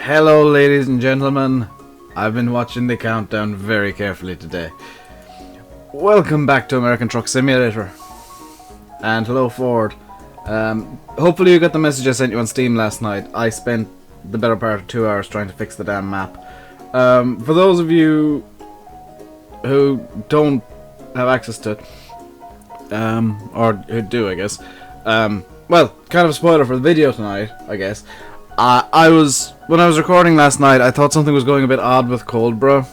Hello, ladies and gentlemen. I've been watching the countdown very carefully today. Welcome back to American Truck Simulator. And hello, Ford. Hopefully you got the message I sent you on Steam last night. I spent the better part of 2 hours trying to fix the damn map. For those of you who don't have access to it, or who do, I guess, well, kind of a spoiler for the video tonight, I guess. When I was recording last night, I thought something was going a bit odd with Cold Brew.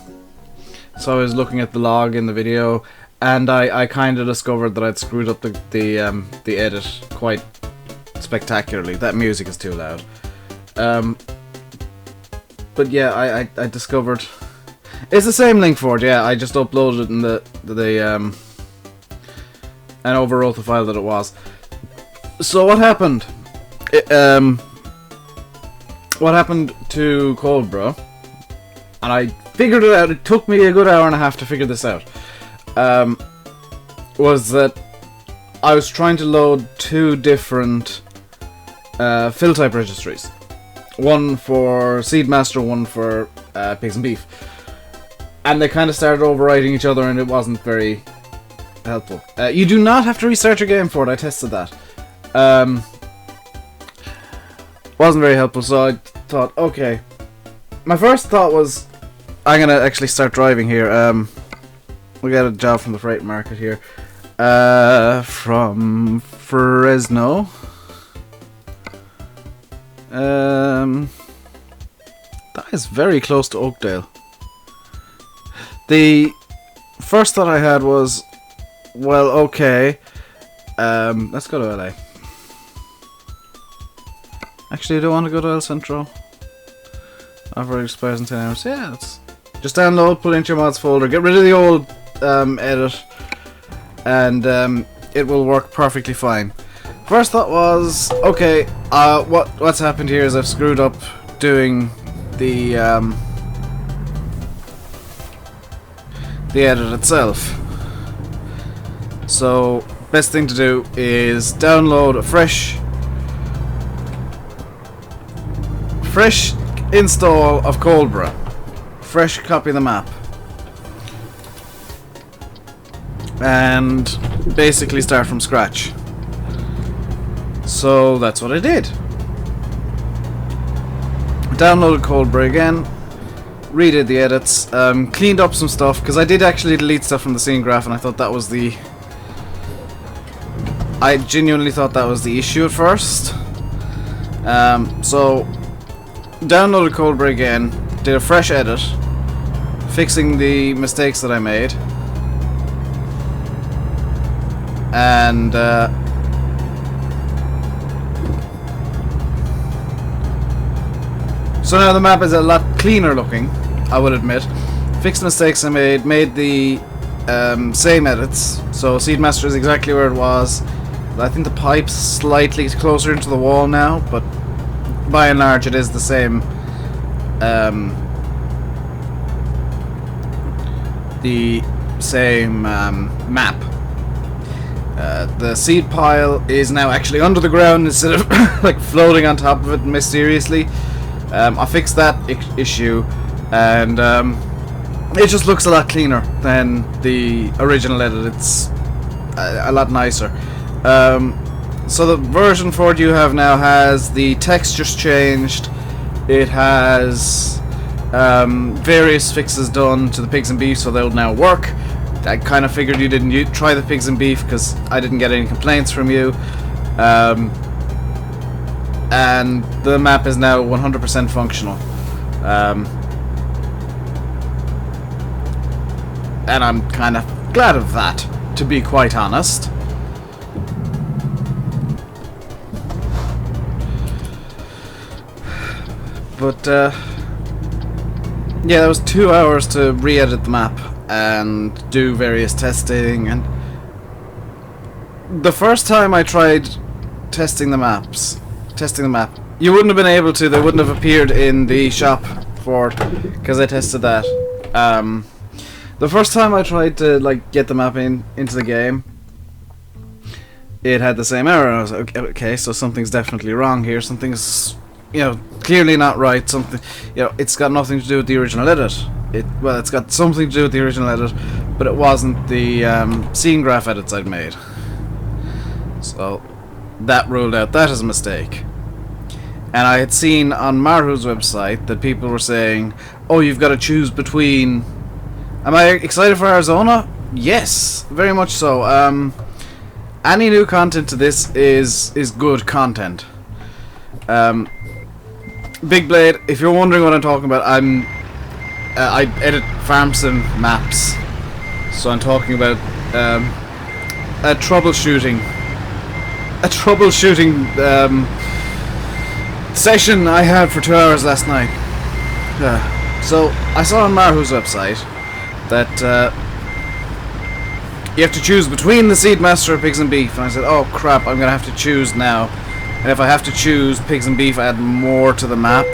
So I was looking at the log in the video, and I kind of discovered that I'd screwed up the edit quite spectacularly. That music is too loud. But yeah, I discovered it's the same link for it. Yeah, I just uploaded it in and overwrote the file that it was. So what happened? What happened to Cold Brew, and I figured it out, it took me a good hour and a half to figure this out, was that I was trying to load two different fill type registries. One for Seedmaster, one for Pigs and Beef. And they kind of started overwriting each other and it wasn't very helpful. You do not have to restart your game for it, I tested that. Wasn't very helpful, so I thought, okay. My first thought was, I'm gonna actually start driving here. We got a job from the freight market here. From Fresno. That is very close to Oakdale. The first thought I had was, well, okay. Let's go to LA. Actually, I don't want to go to El Centro. Offer expires in 10 hours. Yeah, let's just download, put it into your mods folder, get rid of the old edit, and it will work perfectly fine. First thought was, okay, what's happened here is I've screwed up doing the edit itself. So, best thing to do is download a fresh install of Cold Brew. Fresh copy of the map. And basically start from scratch. So that's what I did. Downloaded Cold Brew again. Redid the edits. Cleaned up some stuff, because I did actually delete stuff from the scene graph, and I thought that was I genuinely thought that was the issue at first. So downloaded Cold Brew again, did a fresh edit, fixing the mistakes that I made, and so now the map is a lot cleaner looking, I would admit. Fixed the mistakes I made the same edits, so Seedmaster is exactly where it was. I think the pipe's slightly closer into the wall now, but by and large it is the same map. The seed pile is now actually under the ground instead of like floating on top of it mysteriously. I fixed that issue, and it just looks a lot cleaner than the original edit. It's a lot nicer. So the version 4 you have now has the textures changed. It has various fixes done to the Pigs and Beef, so they'll now work. I kind of figured you didn't try the Pigs and Beef because I didn't get any complaints from you. And the map is now 100% functional. And I'm kind of glad of that, to be quite honest. But yeah, that was 2 hours to re-edit the map and do various testing. And the first time I tried testing the map, you wouldn't have been able to. They wouldn't have appeared in the shop for it because I tested that. The first time I tried to get the map into the game, it had the same error. I was like, okay, so something's definitely wrong here. Something's you know, clearly not right. Something, you know, it's got nothing to do with the original edit. It's got something to do with the original edit, but it wasn't the scene graph edits I'd made. So that ruled out that as a mistake. And I had seen on Marhu's website that people were saying, "Oh, you've got to choose between." Am I excited for Arizona? Yes, very much so. Any new content to this is good content. Big Blade, if you're wondering what I'm talking about, I edit farm sim maps, so I'm talking about a troubleshooting session I had for 2 hours last night. So I saw on Marhu's website that you have to choose between the Seedmaster or Pigs and Beef, and I said, oh crap, I'm gonna have to choose now. And if I have to choose Pigs and Beef, I add more to the map.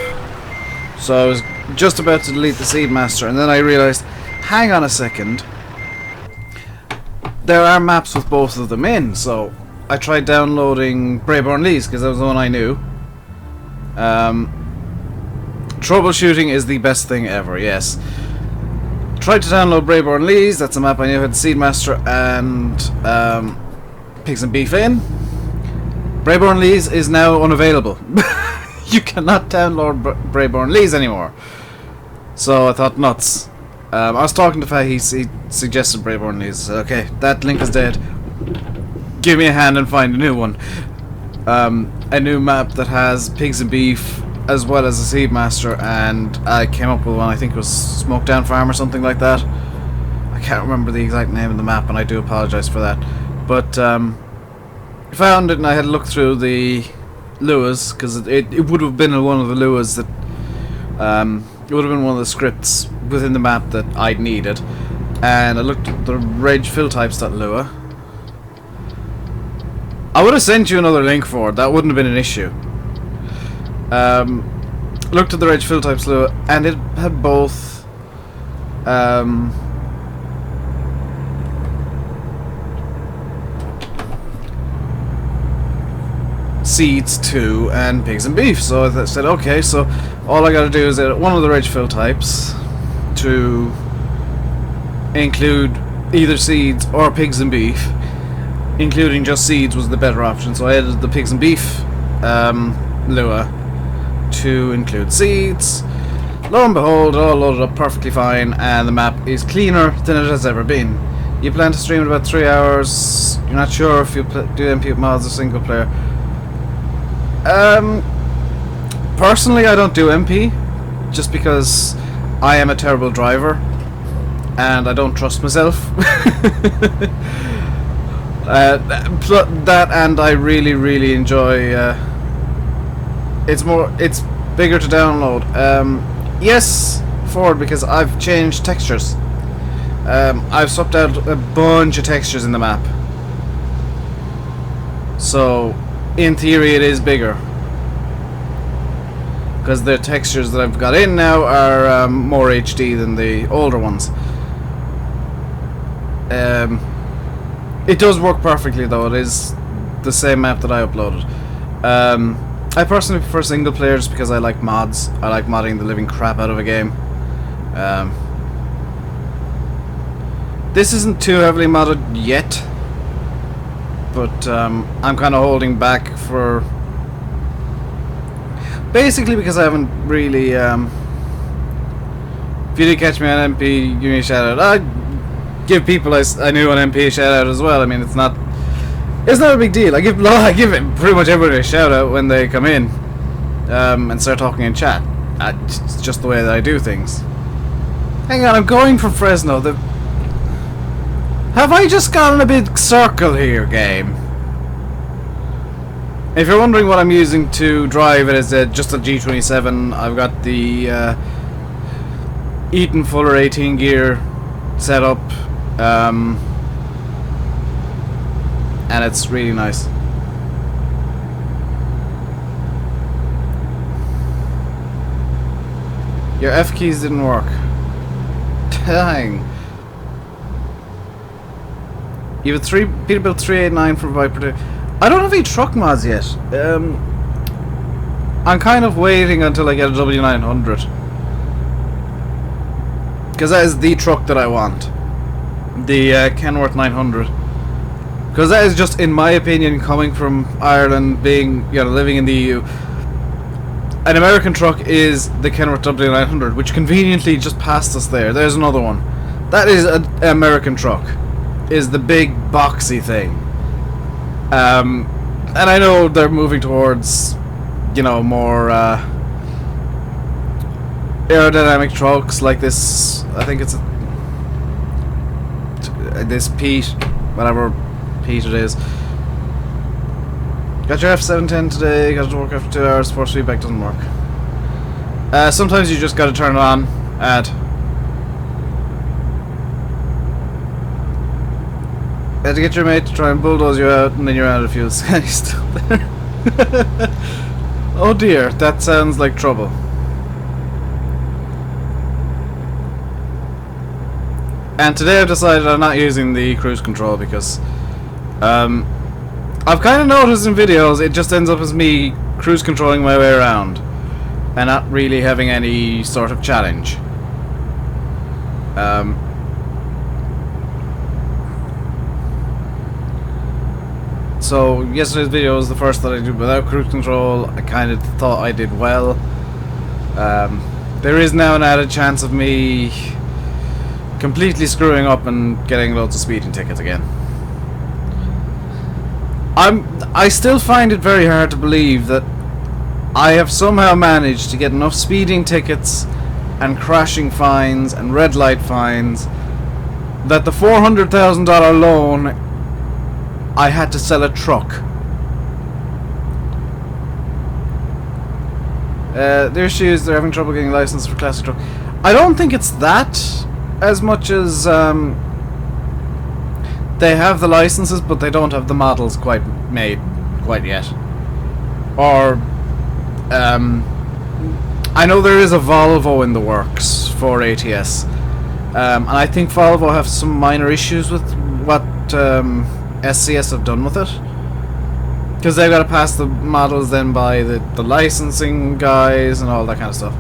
So I was just about to delete the Seedmaster, and then I realized, hang on a second, there are maps with both of them in. So I tried downloading Brayborn Lees because that was the one I knew. Troubleshooting is the best thing ever, yes. Tried to download Brayborn Lees, that's a map I knew had Seedmaster and Pigs and Beef in. Brayborn Lees is now unavailable. You cannot download Brayborn Lees anymore. So I thought, nuts. I was talking to Fah, he suggested Brayborn Lees. Okay, that link is dead. Give me a hand and find a new one. A new map that has Pigs and Beef as well as a Seedmaster, and I came up with one, I think it was Smokedown Farm or something like that. I can't remember the exact name of the map, and I do apologise for that. But I found it, and I had looked through the luas, because it would have been one of the luas that it would have been one of the scripts within the map that I'd needed, and I looked at the reg-fill-types.lua. I would have sent you another link for it, that wouldn't have been an issue. Looked at the reg-fill-types.lua, and it had both Seeds 2 and Pigs and Beef. So I said, okay, so all I gotta do is edit one of the reg-fill types to include either Seeds or Pigs and Beef. Including just Seeds was the better option, so I edited the Pigs and Beef lua to include Seeds. Lo and behold, it all loaded up perfectly fine, and the map is cleaner than it has ever been. You plan to stream in about 3 hours. You're not sure if you do MP mods or single player. Personally, I don't do MP, just because I am a terrible driver, and I don't trust myself. That, and I really enjoy. It's bigger to download. Yes, Ford, because I've changed textures. I've swapped out a bunch of textures in the map. So, in theory, it is bigger. Because the textures that I've got in now are more HD than the older ones. It does work perfectly, though. It is the same map that I uploaded. I personally prefer single player just because I like mods. I like modding the living crap out of a game. This isn't too heavily modded yet, but I'm kind of holding back for... Basically because I haven't really... if you did catch me on MP, give me a shout out. I'd give people I knew on MP a shout out as well. I mean, it's not a big deal. I give it pretty much everybody a shout out when they come in and start talking in chat. It's just the way that I do things. Hang on, I'm going from Fresno. Have I just gone in a big circle here, game? If you're wondering what I'm using to drive, it is just a G27. I've got the Eaton Fuller 18 gear set up. And it's really nice. Your F keys didn't work. Dang. You have a Peterbilt 389 from Viper 2. I don't have any truck mods yet. I'm kind of waiting until I get a W900. Because that is the truck that I want. The Kenworth 900. Because that is just, in my opinion, coming from Ireland, being, you know, living in the EU, an American truck is the Kenworth W900, which conveniently just passed us there. There's another one. That is an American truck. Is the big boxy thing. And I know they're moving towards, you know, more aerodynamic trucks like this. I think it's this Pete, whatever Pete it is. Got your F710 today, got to work after 2 hours, force feedback doesn't work. Sometimes you just gotta turn it on, add. Had to get your mate to try and bulldoze you out, and then you're out of fuel. He's still there. Oh dear, that sounds like trouble. And today I've decided I'm not using the cruise control because I've kind of noticed in videos it just ends up as me cruise controlling my way around and not really having any sort of challenge. So yesterday's video was the first that I did without cruise control. I kind of thought I did well. There is now an added chance of me completely screwing up and getting loads of speeding tickets again. I still find it very hard to believe that I have somehow managed to get enough speeding tickets and crashing fines and red light fines that the $400,000 loan I had to sell a truck. Their shoes, they're having trouble getting licensed for classic truck. I don't think it's that as much as they have the licenses but they don't have the models quite made quite yet. Or I know there is a Volvo in the works for ATS, and I think Volvo have some minor issues with what SCS have done with it, because they've got to pass the models then by the licensing guys and all that kind of stuff.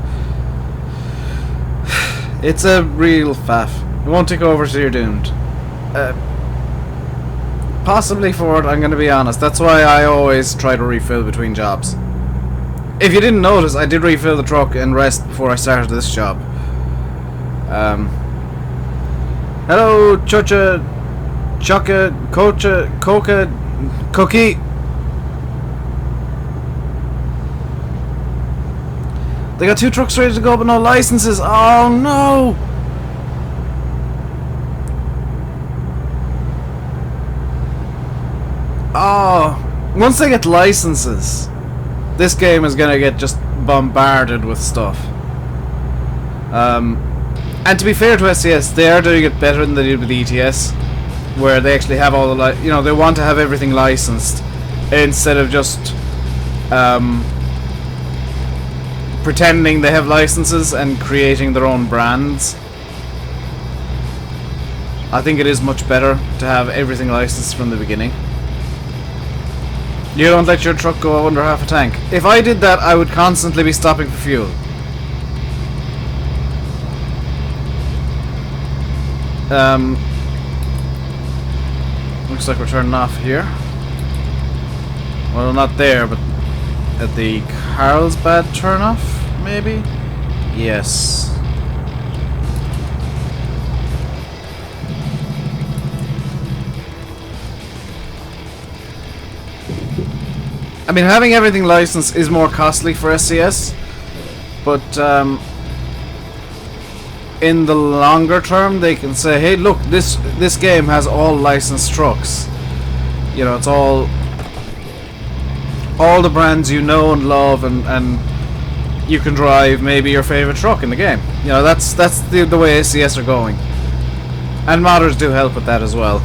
It's a real faff. It won't take over so you're doomed. Possibly Ford, I'm going to be honest. That's why I always try to refill between jobs. If you didn't notice, I did refill the truck and rest before I started this job. Hello, Chocha, Choca, Cocha, Coca, Cookie. They got 2 trucks ready to go but no licenses. Oh no! Oh, once they get licenses, this game is gonna get just bombarded with stuff. And to be fair to SCS, they are doing it better than they did with ETS, where they actually have all the you know, they want to have everything licensed instead of just pretending they have licenses and creating their own brands. I think it is much better to have everything licensed from the beginning. You don't let your truck go under half a tank. If I did that, I would constantly be stopping for fuel. Looks like we're turning off here. Well, not there, but at the Carlsbad turnoff, maybe? Yes. I mean, having everything licensed is more costly for SCS, but in the longer term, they can say, "Hey, look, this game has all licensed trucks. You know, it's all the brands you know and love, and you can drive maybe your favorite truck in the game. You know, that's the way SCS are going, and modders do help with that as well."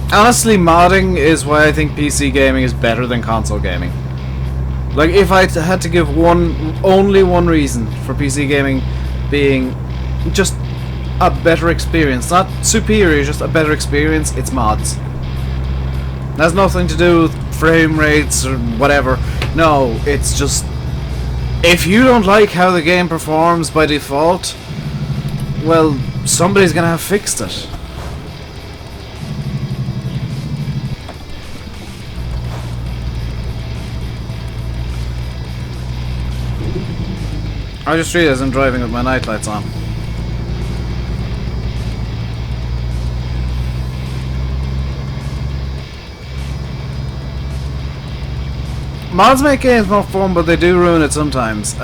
Honestly, modding is why I think PC gaming is better than console gaming. Like, if I had to give only one reason for PC gaming being just a better experience, not superior, just a better experience, it's mods. It has nothing to do with frame rates or whatever. No, it's just if you don't like how the game performs by default, well, somebody's gonna have fixed it. I just realized I'm driving with my night lights on. Mods make games more fun, but they do ruin it sometimes.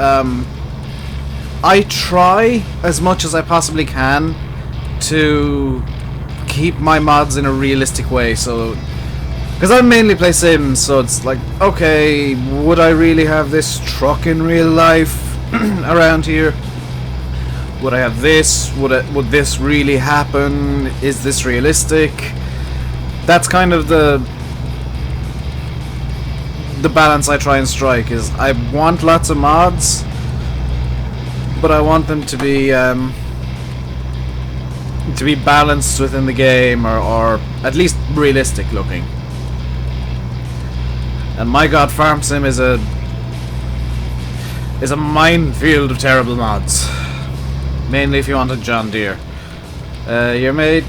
I try as much as I possibly can to keep my mods in a realistic way, so because I mainly play Sims, so it's like, okay, would I really have this truck in real life around here? Would I have this? Would this really happen? Is this realistic? That's kind of the balance I try and strike. Is I want lots of mods, but I want them to be balanced within the game, or at least realistic looking. And my god, Farm Sim is a minefield of terrible mods. Mainly if you want a John Deere. Your mate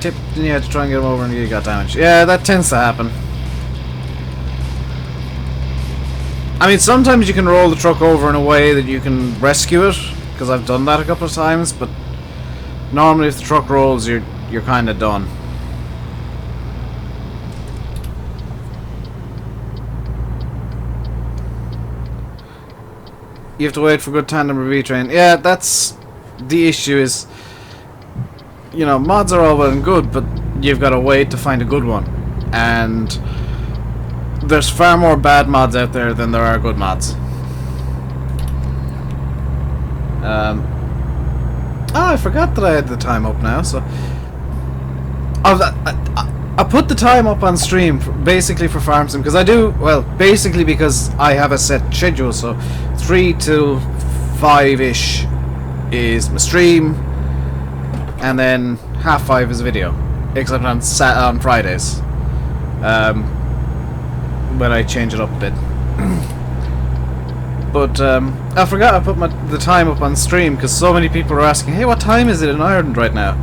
tipped and you had to try and get him over and you got damaged. Yeah, that tends to happen. I mean, sometimes you can roll the truck over in a way that you can rescue it, because I've done that a couple of times, but normally if the truck rolls, you're kind of done. You have to wait for good tandem or V-train. Yeah, that's the issue. Is, you know, mods are all well and good, but you've got to wait to find a good one, and there's far more bad mods out there than there are good mods. I forgot that I had the time up now, so I put the time up on stream basically for Farm Sim, because I do, well, basically because I have a set schedule, so 3 to 5-ish is my stream, and then 5:30 is a video, except on Fridays, when I change it up a bit. But I forgot I put the time up on stream, because so many people are asking, hey, what time is it in Ireland right now?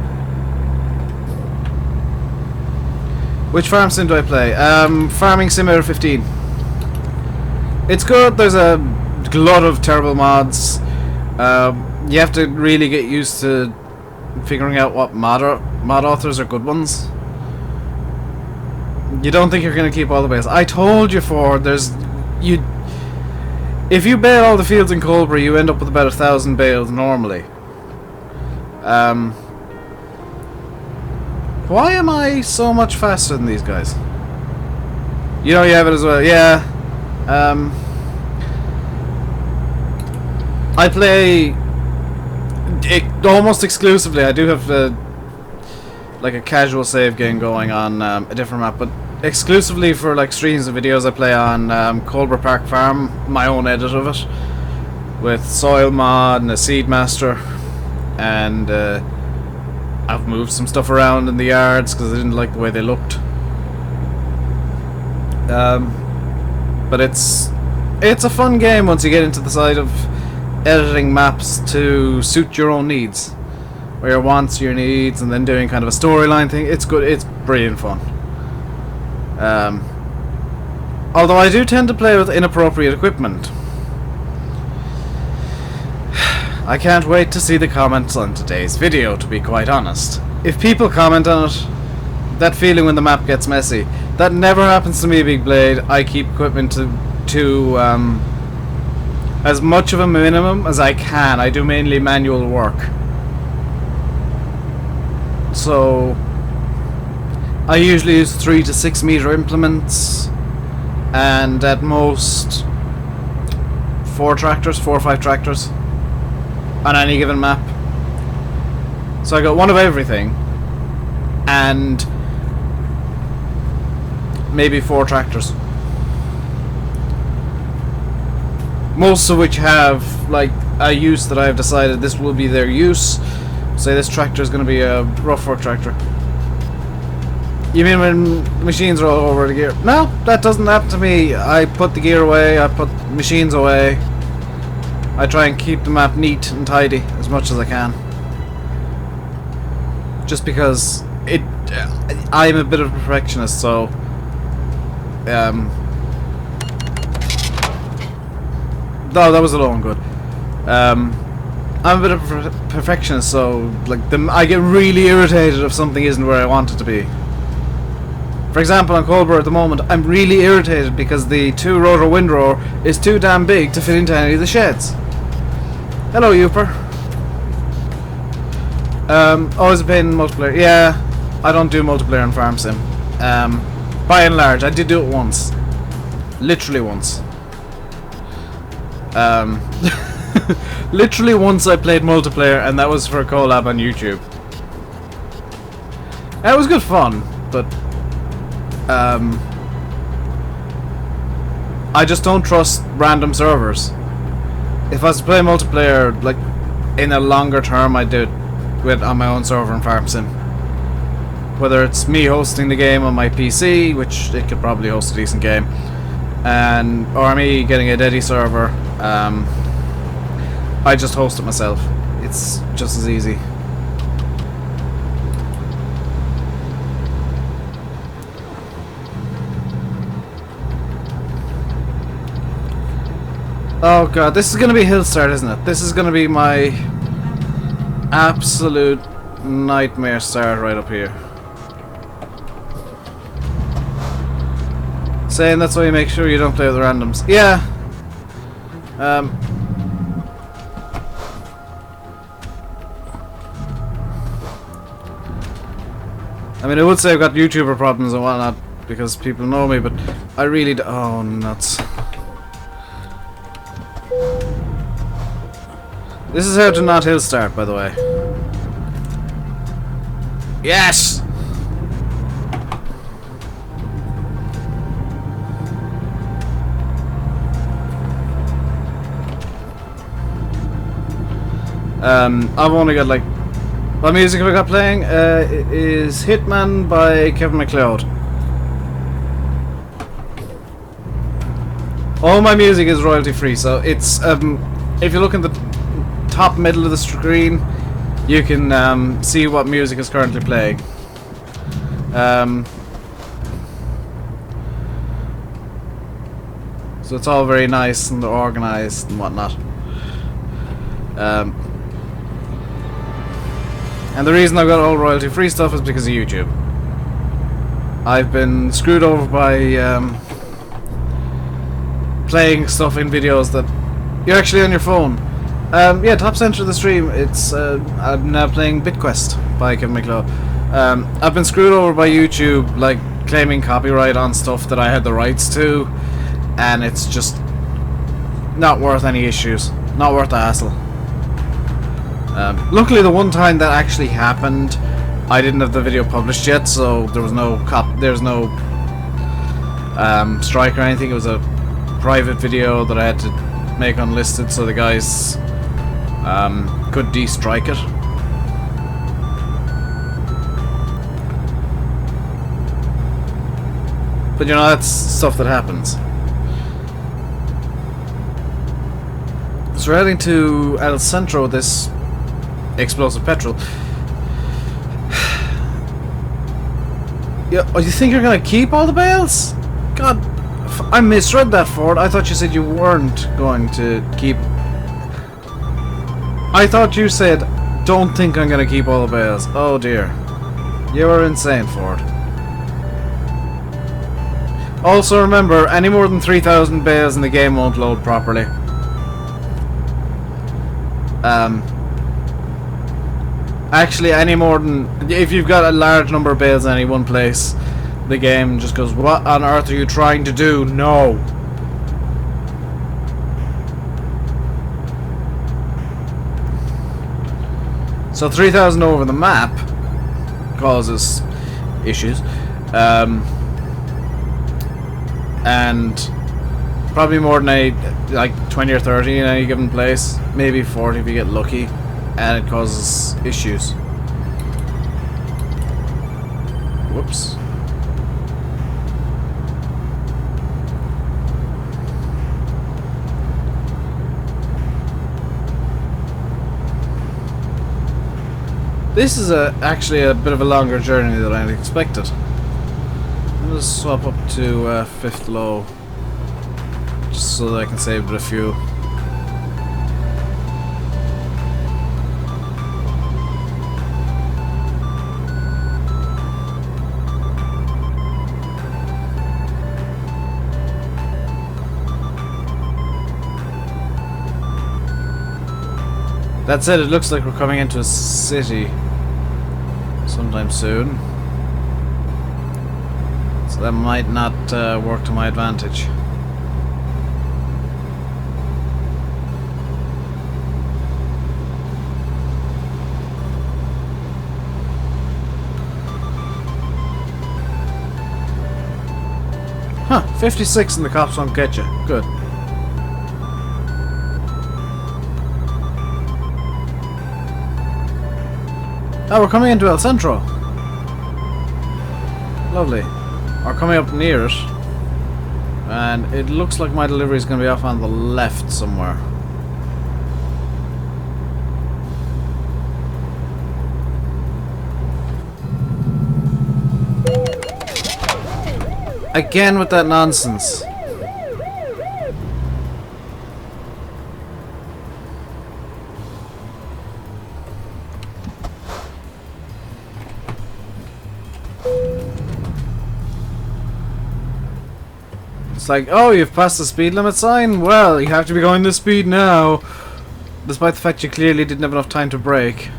Which Farm Sim do I play? Farming Simulator 15. It's good. There's a glut of terrible mods. You have to really get used to figuring out what mod authors are good ones. You don't think you're going to keep all the bales. I told you, Ford, if you bale all the fields in Colbury, you end up with about 1,000 bales normally. Why am I so much faster than these guys? You know you have it as well. Yeah. I play it almost exclusively. I do have like a casual save game going on a different map, but exclusively for like streams and videos I play on Colbert Park Farm, my own edit of it, with soil mod and a seed master, and I've moved some stuff around in the yards because I didn't like the way they looked. But it's a fun game once you get into the side of editing maps to suit your own needs, or your wants, your needs, and then doing kind of a storyline thing. It's good. It's brilliant fun. Although I do tend to play with inappropriate equipment. I can't wait to see the comments on today's video, to be quite honest. If people comment on it, that feeling when the map gets messy, that never happens to me, Big Blade. I keep equipment to as much of a minimum as I can. I do mainly manual work. So I usually use 3 to 6 meter implements, and at most 4 or 5 tractors on any given map. So I got one of everything and maybe 4 tractors, most of which have like a use that I've decided this will be their use. Say this tractor is going to be a rough work tractor. You mean when machines roll over the gear? No, that doesn't happen to me. I put the gear away, I put machines away. I try and keep the map neat and tidy as much as I can. Just because I'm a bit of a perfectionist, so no, that was a low and good. I'm a bit of a perfectionist, so like I get really irritated if something isn't where I want it to be. For example, on Colbert at the moment, I'm really irritated because the 2-rotor windrower is too damn big to fit into any of the sheds. Hello, Youper. Always been multiplayer. Yeah, I don't do multiplayer on Farm Sim. By and large, I did do it once. Literally once. Literally once I played multiplayer, and that was for a collab on YouTube. It was good fun, but I just don't trust random servers. If I was to play multiplayer, like in a longer term, I'd do it on my own server in Farm Sim. Whether it's me hosting the game on my PC, which it could probably host a decent game, or me getting a Deddy server, I just host it myself. It's just as easy. Oh god, this is gonna be hill start, isn't it? This is gonna be my absolute nightmare start right up here. Saying that's why you make sure you don't play with the randoms. Yeah. I mean, I would say I've got YouTuber problems and whatnot because people know me, but I really do. Oh, nuts. This is how to not hill start, by the way. Yes! I've only got like... What music have I got playing? It is Hitman by Kevin MacLeod. All my music is royalty free, so it's if you look in the top middle of the screen, you can see what music is currently playing. So it's all very nice and organized and whatnot. And the reason I've got all royalty free stuff is because of YouTube. I've been screwed over by playing stuff in videos that you're actually on your phone. Yeah, top center of the stream, it's I'm now playing BitQuest by Kevin MacLeod. I've been screwed over by YouTube, like claiming copyright on stuff that I had the rights to, and it's just not worth any issues, not worth the hassle. Luckily, the one time that actually happened, I didn't have the video published yet, so there was no strike or anything. It was a private video that I had to make unlisted, so the guys could de-strike it. But you know, that's stuff that happens. So we're heading to El Centro with this explosive petrol. Yeah, oh, you think you're gonna keep all the bales? God, I misread that, Ford. I thought you said you weren't going to keep. I thought you said, don't think I'm gonna keep all the bales. Oh dear. You are insane, Ford. Also remember, any more than 3,000 bales in the game won't load properly. Actually, any more than... If you've got a large number of bales in any one place, the game just goes, what on earth are you trying to do? No. So 3,000 over the map causes issues. And probably more than like 20 or 30 in any given place. Maybe 40 if you get lucky. And it causes issues. Whoops. This is actually a bit of a longer journey than I expected. I'm going to swap up to 5th low, just so that I can save a bit of fuel. That said, it looks like we're coming into a city sometime soon, so that might not work to my advantage. Huh, 56 and the cops won't get you. Good. Oh, we're coming into El Centro. Lovely. Or coming up near it. And it looks like my delivery is going to be off on the left somewhere. Again with that nonsense. It's like, oh, you've passed the speed limit sign? Well, you have to be going this speed now. Despite the fact you clearly didn't have enough time to brake.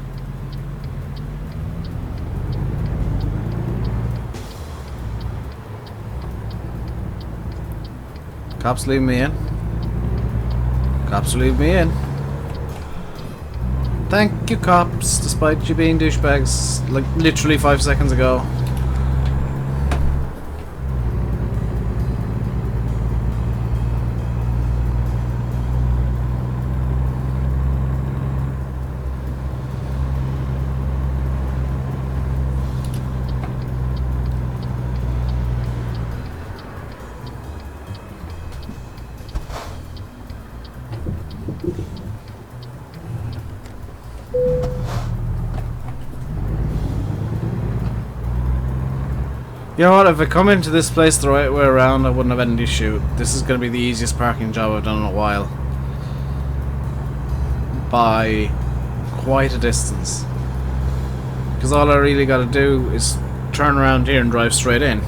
Cops leave me in. Cops leave me in. Thank you, cops, despite you being douchebags like literally 5 seconds ago. You know what, if I come into this place the right way around, I wouldn't have any issue. This is going to be the easiest parking job I've done in a while. By quite a distance. Because all I really got to do is turn around here and drive straight in.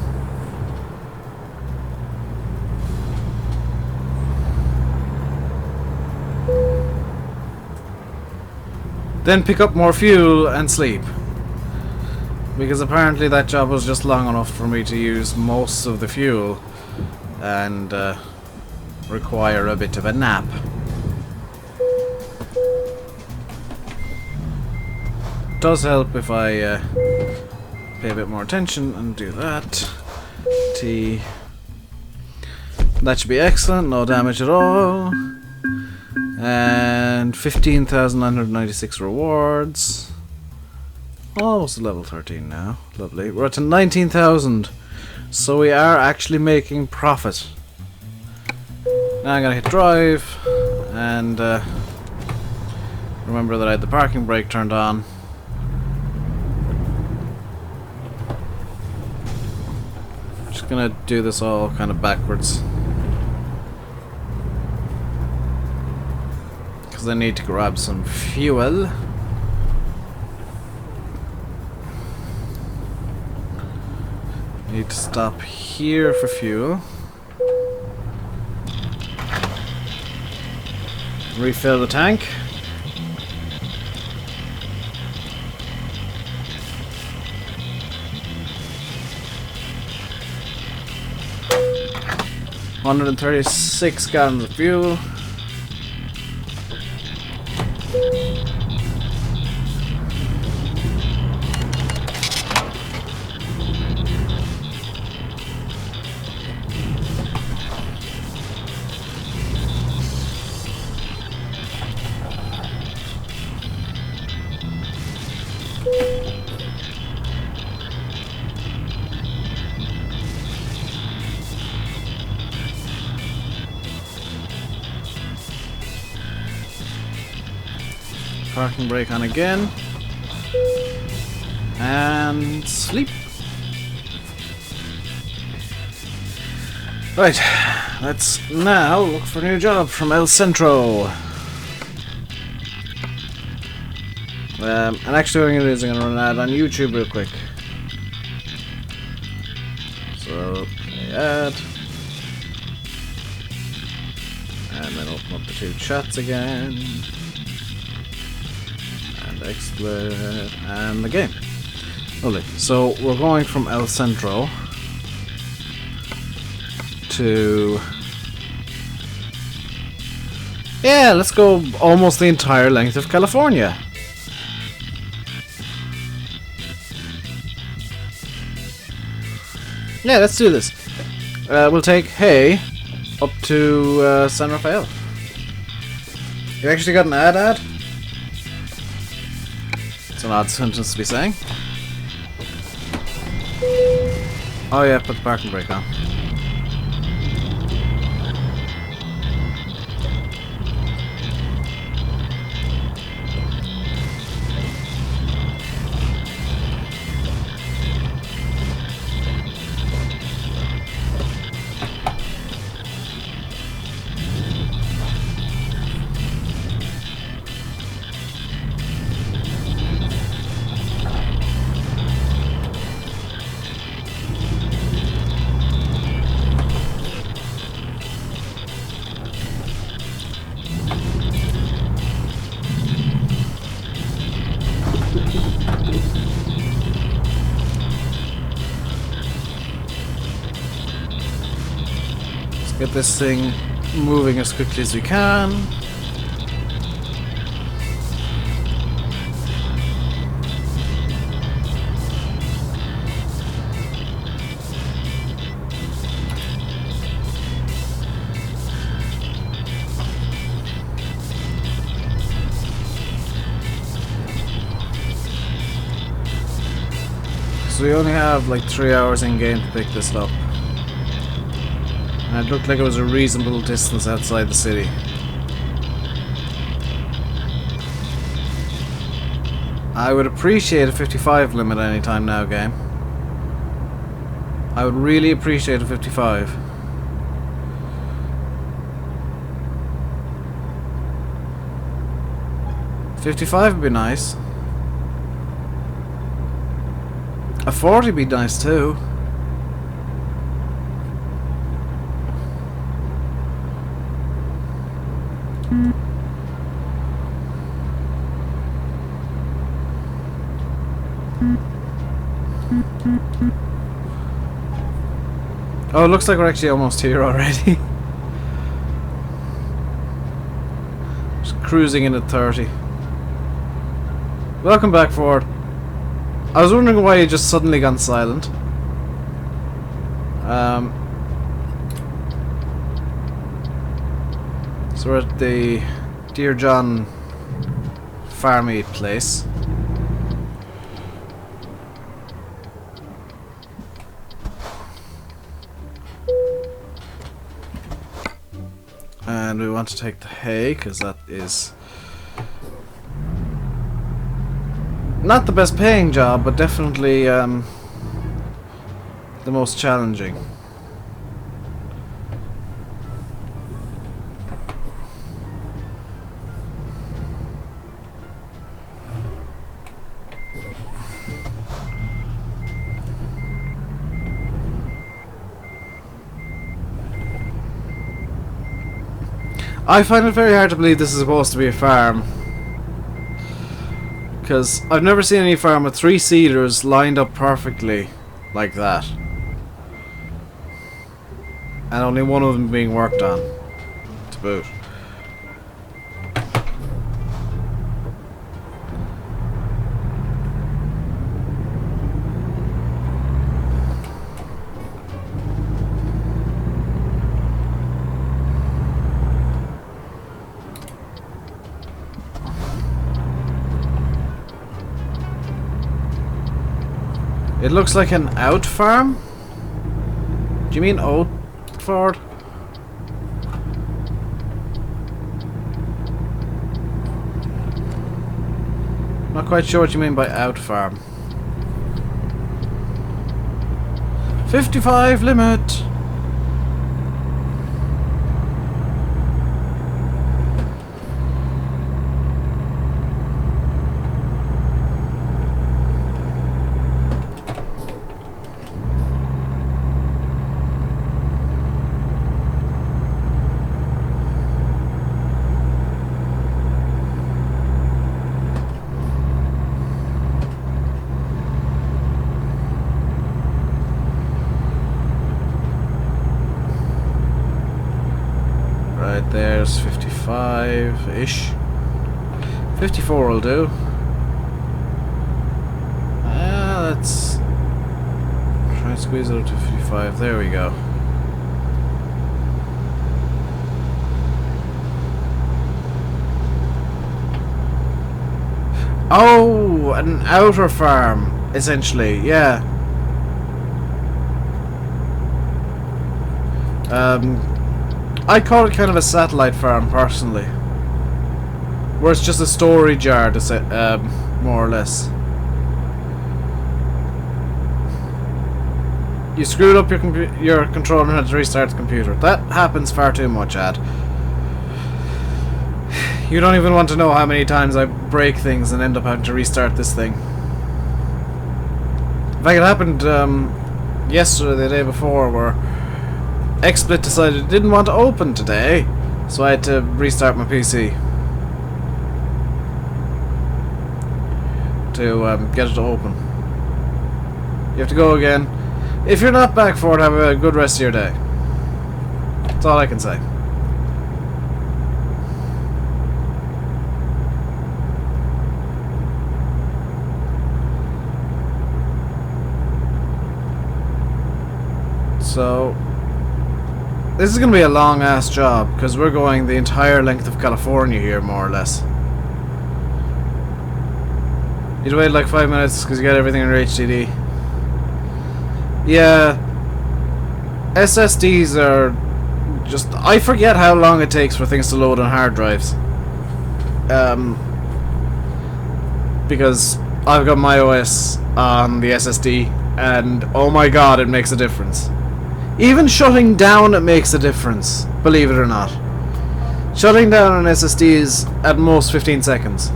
Then pick up more fuel and sleep. Because apparently that job was just long enough for me to use most of the fuel and require a bit of a nap. Does help if I pay a bit more attention and do that. T. That should be excellent, no damage at all. And 15,996 rewards. Almost at level 13 now. Lovely. We're at 19,000. So we are actually making profit. Now I'm gonna hit drive and remember that I had the parking brake turned on. Just gonna do this all kind of backwards. Because I need to grab some fuel. Need to stop here for fuel. Refill the tank. $136 gallons of fuel. Parking brake on again. And sleep. Right, let's now look for a new job from El Centro. And actually what I'm going to do is I'm going to run an ad on YouTube real quick. So, play ad. And then open up the two chats again. And XSplit. And the game. Lovely. So, we're going from El Centro to... Yeah, let's go almost the entire length of California. Yeah, let's do this. We'll take Hay up to San Rafael. You actually got an ad? It's an odd sentence to be saying. Oh yeah, put the parking brake on. Get this thing moving as quickly as we can. So we only have like 3 hours in game to pick this up. And it looked like it was a reasonable distance outside the city. I would appreciate a 55 limit anytime now, game. I would really appreciate a 55. $55 would be nice. A 40 would be nice too. Oh, it looks like we're actually almost here already. Just cruising in at 30. Welcome back, Ford. I was wondering why you just suddenly gone silent. So we're at the Dear John Farmy place. And we want to take the hay, because that is not the best paying job, but definitely the most challenging. I find it very hard to believe this is supposed to be a farm, because I've never seen any farm with 3 seeders lined up perfectly like that, and only one of them being worked on to boot. It looks like an out farm? Do you mean oat, Ford? Not quite sure what you mean by out farm. 55 limit. Right there's 55-ish. 54 will do. Let's try and squeeze it up to 55. There we go. Oh, an outer farm, essentially, yeah. I call it kind of a satellite farm, personally. Where it's just a storage yard, more or less. You screwed up your controller and had to restart the computer. That happens far too much, Ad. You don't even want to know how many times I break things and end up having to restart this thing. In fact, it happened yesterday, the day before, where XSplit decided it didn't want to open today, so I had to restart my PC to get it to open. You have to go again. If you're not back for it, have a good rest of your day. That's all I can say. So this is going to be a long ass job because we're going the entire length of California here, more or less. You'd wait like 5 minutes because you got everything in your HDD. Yeah, SSDs are just... I forget how long it takes for things to load on hard drives. Because I've got my OS on the SSD and oh my god, it makes a difference. Even shutting down, it makes a difference, believe it or not. Shutting down an SSD is at most 15 seconds.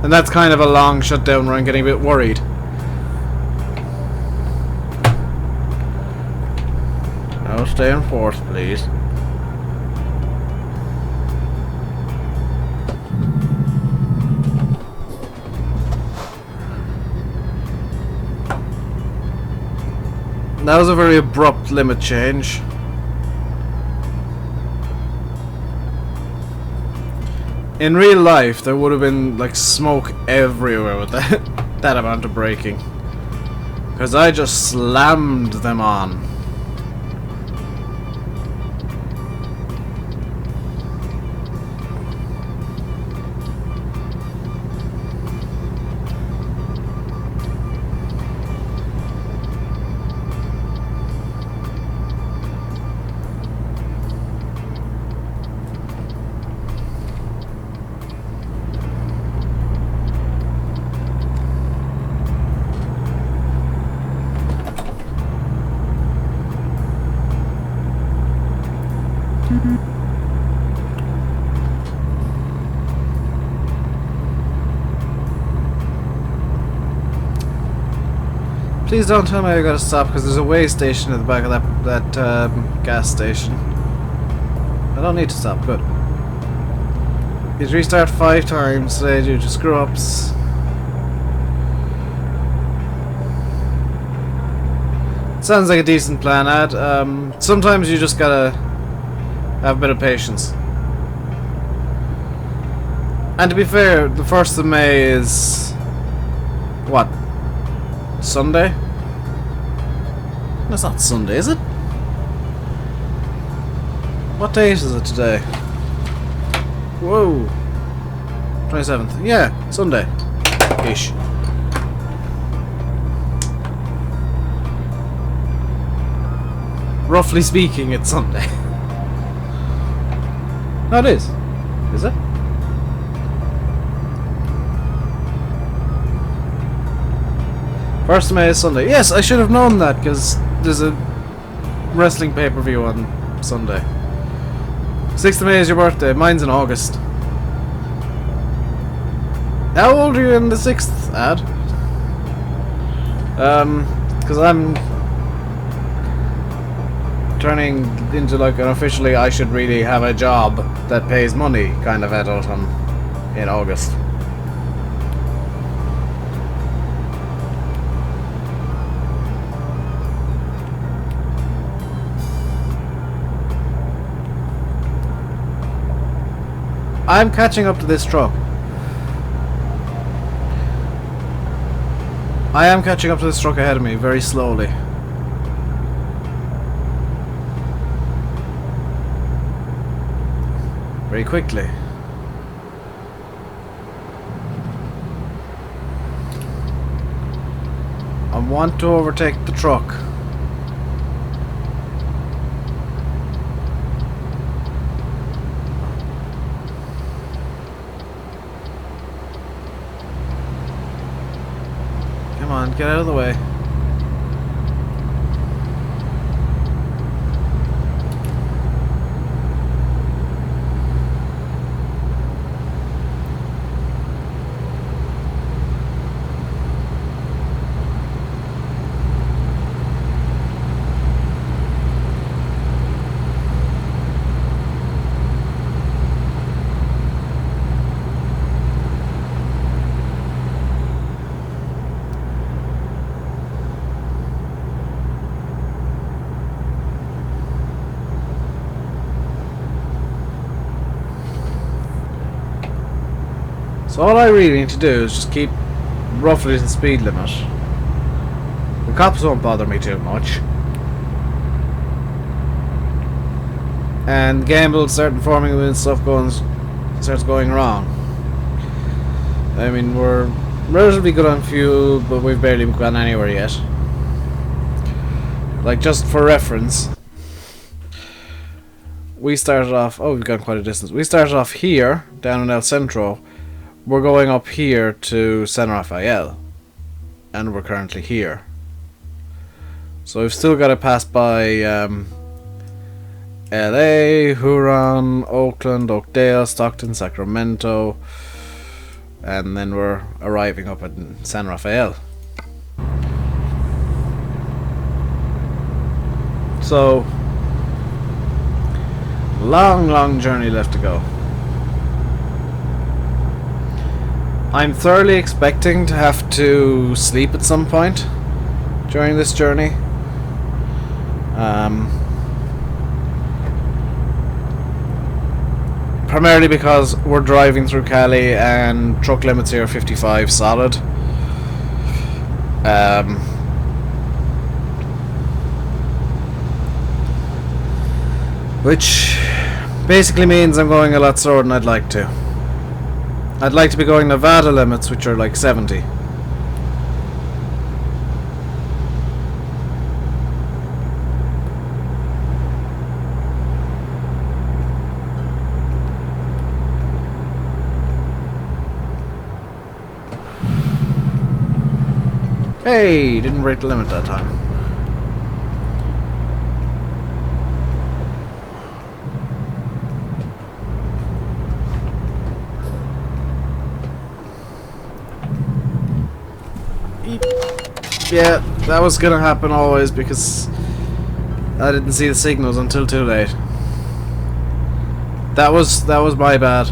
And that's kind of a long shutdown where I'm getting a bit worried. Now stay in fourth, please. That was a very abrupt limit change. In real life, there would have been like smoke everywhere with that amount of braking. Because I just slammed them on. Please don't tell me I gotta stop because there's a way station at the back of that gas station. I don't need to stop. Good. He's restart 5 times today due to screw ups. Sounds like a decent plan, Ad. Sometimes you just gotta have a bit of patience. And to be fair, the 1st of May is... what? Sunday? That's not Sunday, is it? What date is it today? Whoa. 27th. Yeah, Sunday. Ish. Roughly speaking, it's Sunday. No, it is. Is it? 1st of May is Sunday. Yes, I should have known that because there's a wrestling pay-per-view on Sunday. 6th of May is your birthday. Mine's in August. How old are you in the 6th, Ad? Because I'm turning into like an officially I should really have a job that pays money kind of adult in August. I'm catching up to this truck. I am catching up to this truck ahead of me very slowly. Very quickly. I want to overtake the truck. Come on, get out of the way. So all I really need to do is just keep roughly the speed limit. The cops won't bother me too much. And the game will start informing me when stuff starts going wrong. I mean, we're relatively good on fuel, but we've barely gone anywhere yet. Like, just for reference, we started off... Oh, we've gone quite a distance. We started off here, down in El Centro. We're going up here to San Rafael, and we're currently here. So we've still got to pass by LA, Huron, Oakland, Oakdale, Stockton, Sacramento, and then we're arriving up at San Rafael. So, long journey left to go. I'm thoroughly expecting to have to sleep at some point during this journey. Primarily because we're driving through Cali and truck limits here are 55 solid. Which basically means I'm going a lot slower than I'd like to. I'd like to be going Nevada limits, which are like 70. Hey, didn't break the limit that time. Yeah, that was gonna happen always because I didn't see the signals until too late. That was my bad.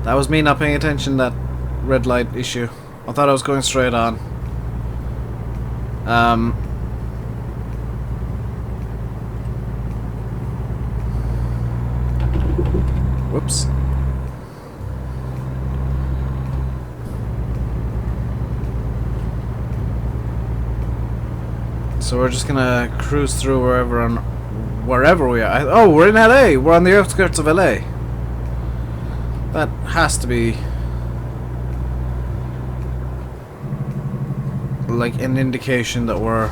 That was me not paying attention to that red light issue. I thought I was going straight on. Whoops. So we're just gonna cruise through wherever we are. Oh, we're in LA. We're on the outskirts of LA. That has to be like an indication that we're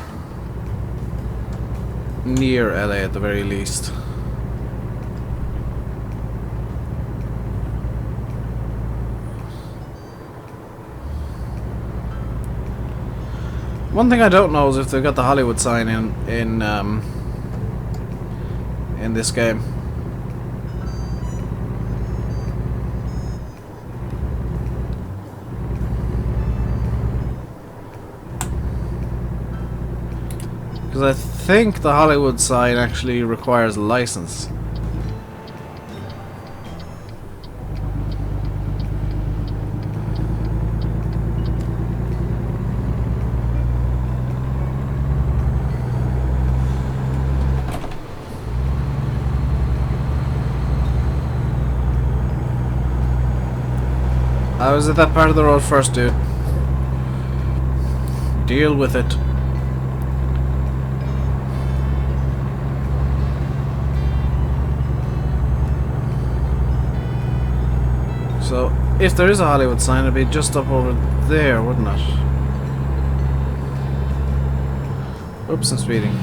near LA at the very least. One thing I don't know is if they've got the Hollywood sign in this game. Because I think the Hollywood sign actually requires a license. I was at that part of the road first, dude. Deal with it. So, if there is a Hollywood sign, it'd be just up over there, wouldn't it? Oops, I'm speeding.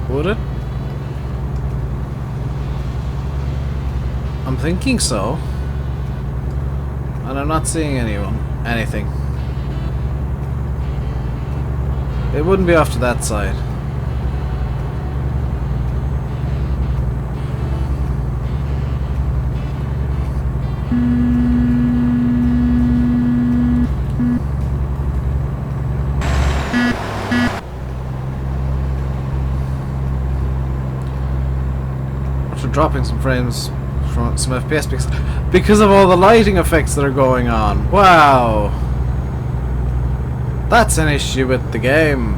Would it? I'm thinking so. And I'm not seeing anything. It wouldn't be off to that side. Dropping some frames from some FPS because of all the lighting effects that are going on. Wow, that's an issue with the game.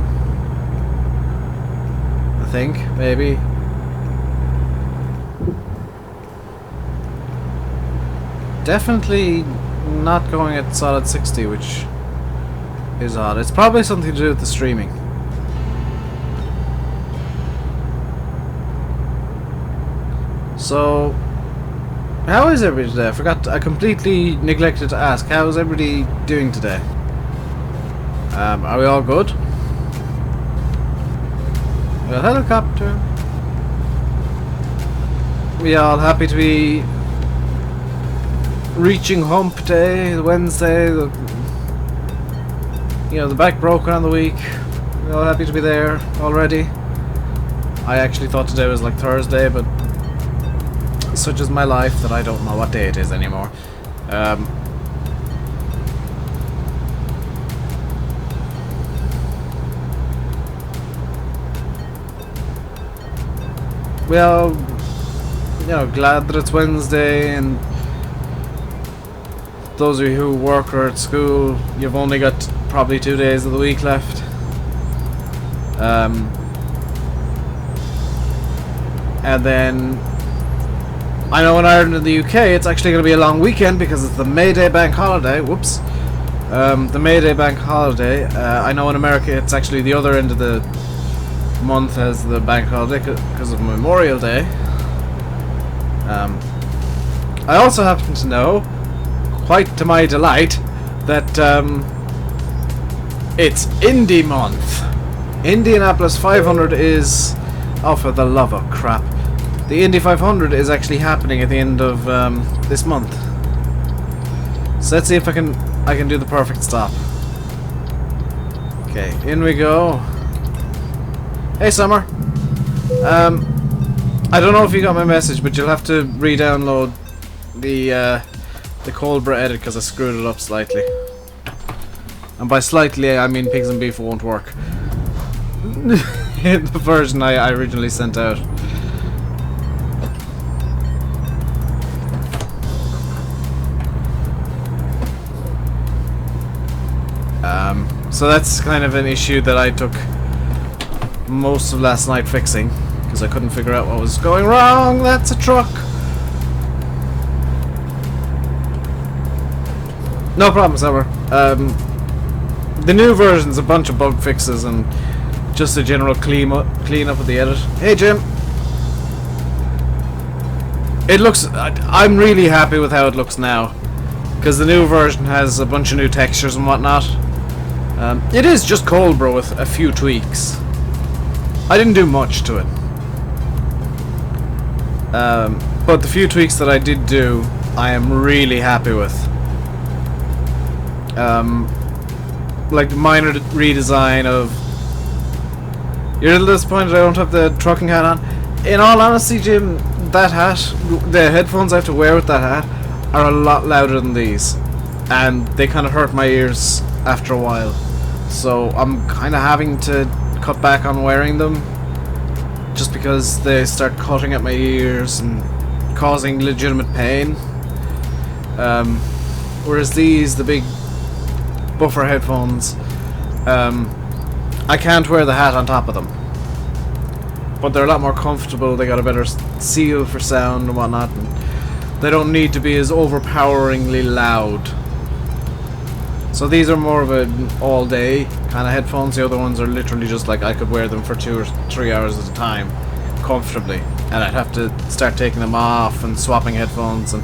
I think maybe. Definitely not going at solid 60, which is odd. It's probably something to do with the streaming. So, how is everybody today? I completely neglected to ask. How is everybody doing today? Are we all good? We got a helicopter. We all happy to be reaching hump day, Wednesday. The back broken on the week. We all happy to be there already. I actually thought today was like Thursday, but such is my life that I don't know what day it is anymore. Well, glad that it's Wednesday, and those of you who work or at school, you've only got probably 2 days of the week left. And then I know in Ireland and the UK it's actually going to be a long weekend because it's the May Day bank holiday. Whoops. The May Day bank holiday. I know in America it's actually the other end of the month as the bank holiday because of Memorial Day. I also happen to know, quite to my delight, that it's Indy month. Indianapolis 500 is... oh, for the love of crap. The Indy 500 is actually happening at the end of this month. So let's see if I can do the perfect stop. Okay, in we go. Hey, Summer. I don't know if you got my message, but you'll have to re-download the Colbra edit because I screwed it up slightly. And by slightly, I mean Pigs and Beef won't work. The version I originally sent out. So that's kind of an issue that I took most of last night fixing, because I couldn't figure out what was going wrong. That's a truck. No problem, Summer. The new version's a bunch of bug fixes and just a general clean up of the edit. Hey, Jim. It looks... I'm really happy with how it looks now, because the new version has a bunch of new textures and whatnot. It is just Colbra with a few tweaks. I didn't do much to it. But the few tweaks that I did do, I am really happy with. Like the minor redesign of... You're a little disappointed I don't have the trucking hat on. In all honesty, Jim, that hat, the headphones I have to wear with that hat, are a lot louder than these. And they kind of hurt my ears after a while. So I'm kind of having to cut back on wearing them. Just because they start cutting at my ears and causing legitimate pain. Whereas these, the big buffer headphones, I can't wear the hat on top of them. But they're a lot more comfortable, they got a better seal for sound and whatnot. And they don't need to be as overpoweringly loud. So these are more of an all-day kind of headphones. The other ones are literally just like I could wear them for 2 or 3 hours at a time, comfortably. And I'd have to start taking them off and swapping headphones, and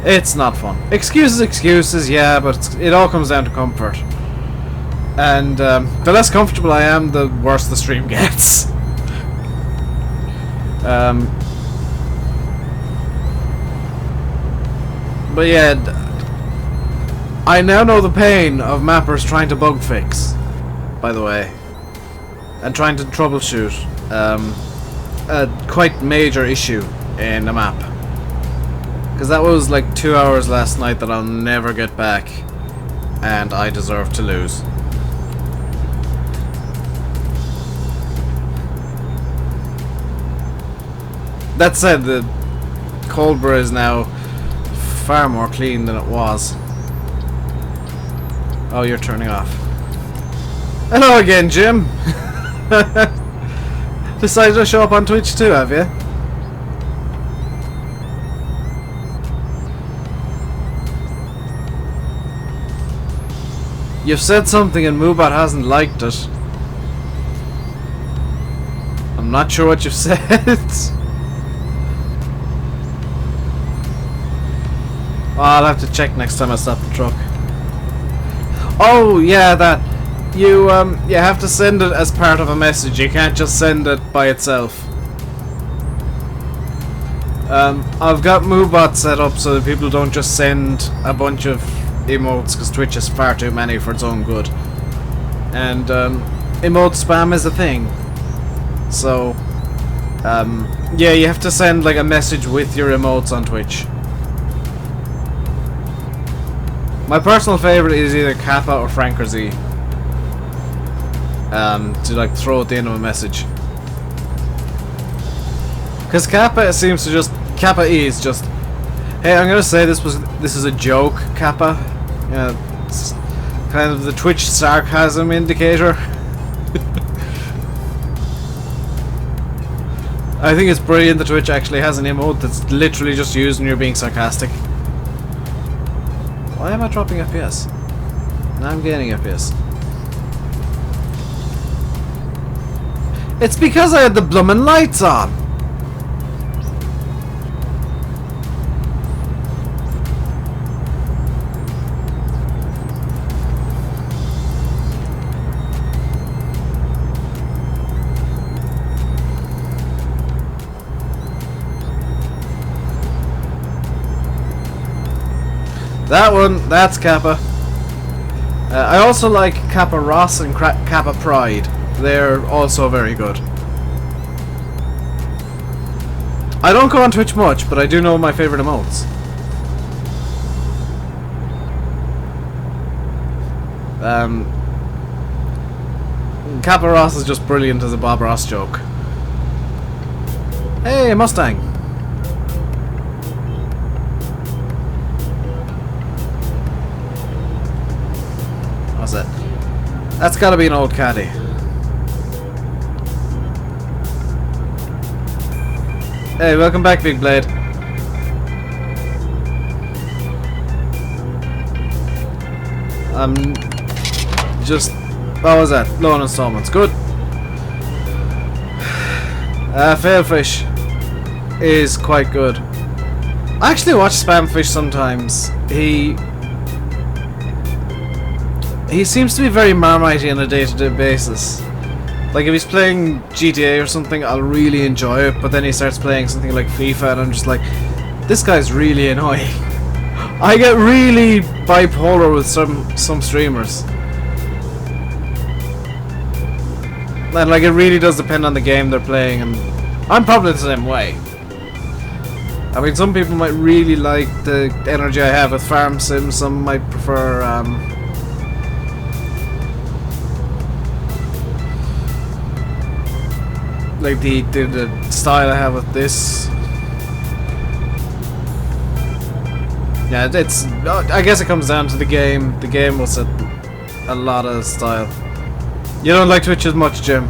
it's not fun. Excuses, yeah, but it all comes down to comfort. And the less comfortable I am, the worse the stream gets. But yeah, I now know the pain of mappers trying to bug fix, by the way, and trying to troubleshoot a quite major issue in a map. Because that was like 2 hours last night that I'll never get back, and I deserve to lose. That said, the Coldborough is now far more clean than it was. Oh, you're turning off. Hello again, Jim. Decided to show up on Twitch too, have you? You've said something and Moobot hasn't liked it. I'm not sure what you've said. I'll have to check next time I stop the truck. Oh yeah, that you have to send it as part of a message. You can't just send it by itself. I've got Moobot set up so that people don't just send a bunch of emotes, because Twitch is far too many for its own good. And emote spam is a thing. So yeah, you have to send like a message with your emotes on Twitch. My personal favorite is either Kappa or Frankerzy. To like throw at the end of a message. Because Kappa seems to just... Kappa E is just... Hey, I'm gonna say this is a joke, Kappa. Yeah, it's kind of the Twitch sarcasm indicator. I think it's brilliant that Twitch actually has an emote that's literally just used when you're being sarcastic. Why am I dropping FPS? Now I'm gaining FPS. It's because I had the bloomin' lights on! That one, that's Kappa. I also like Kappa Ross and Kappa Pride. They're also very good. I don't go on Twitch much, but I do know my favorite emotes. Kappa Ross is just brilliant as a Bob Ross joke. Hey, Mustang! What's that? That's gotta be an old caddy. Hey, welcome back, Big Blade. Just... what was that? Low on installments. Good. Failfish is quite good. I actually watch Spamfish sometimes. He seems to be very Marmitey on a day-to-day basis. Like if he's playing GTA or something, I'll really enjoy it, but then he starts playing something like FIFA and I'm just like, this guy's really annoying. I get really bipolar with some streamers. And like it really does depend on the game they're playing, and I'm probably the same way. I mean, some people might really like the energy I have with Farm Sim, some might prefer like the style I have with this. Yeah, it's. I guess it comes down to the game. The game will set a lot of style. You don't like Twitch as much, Jim.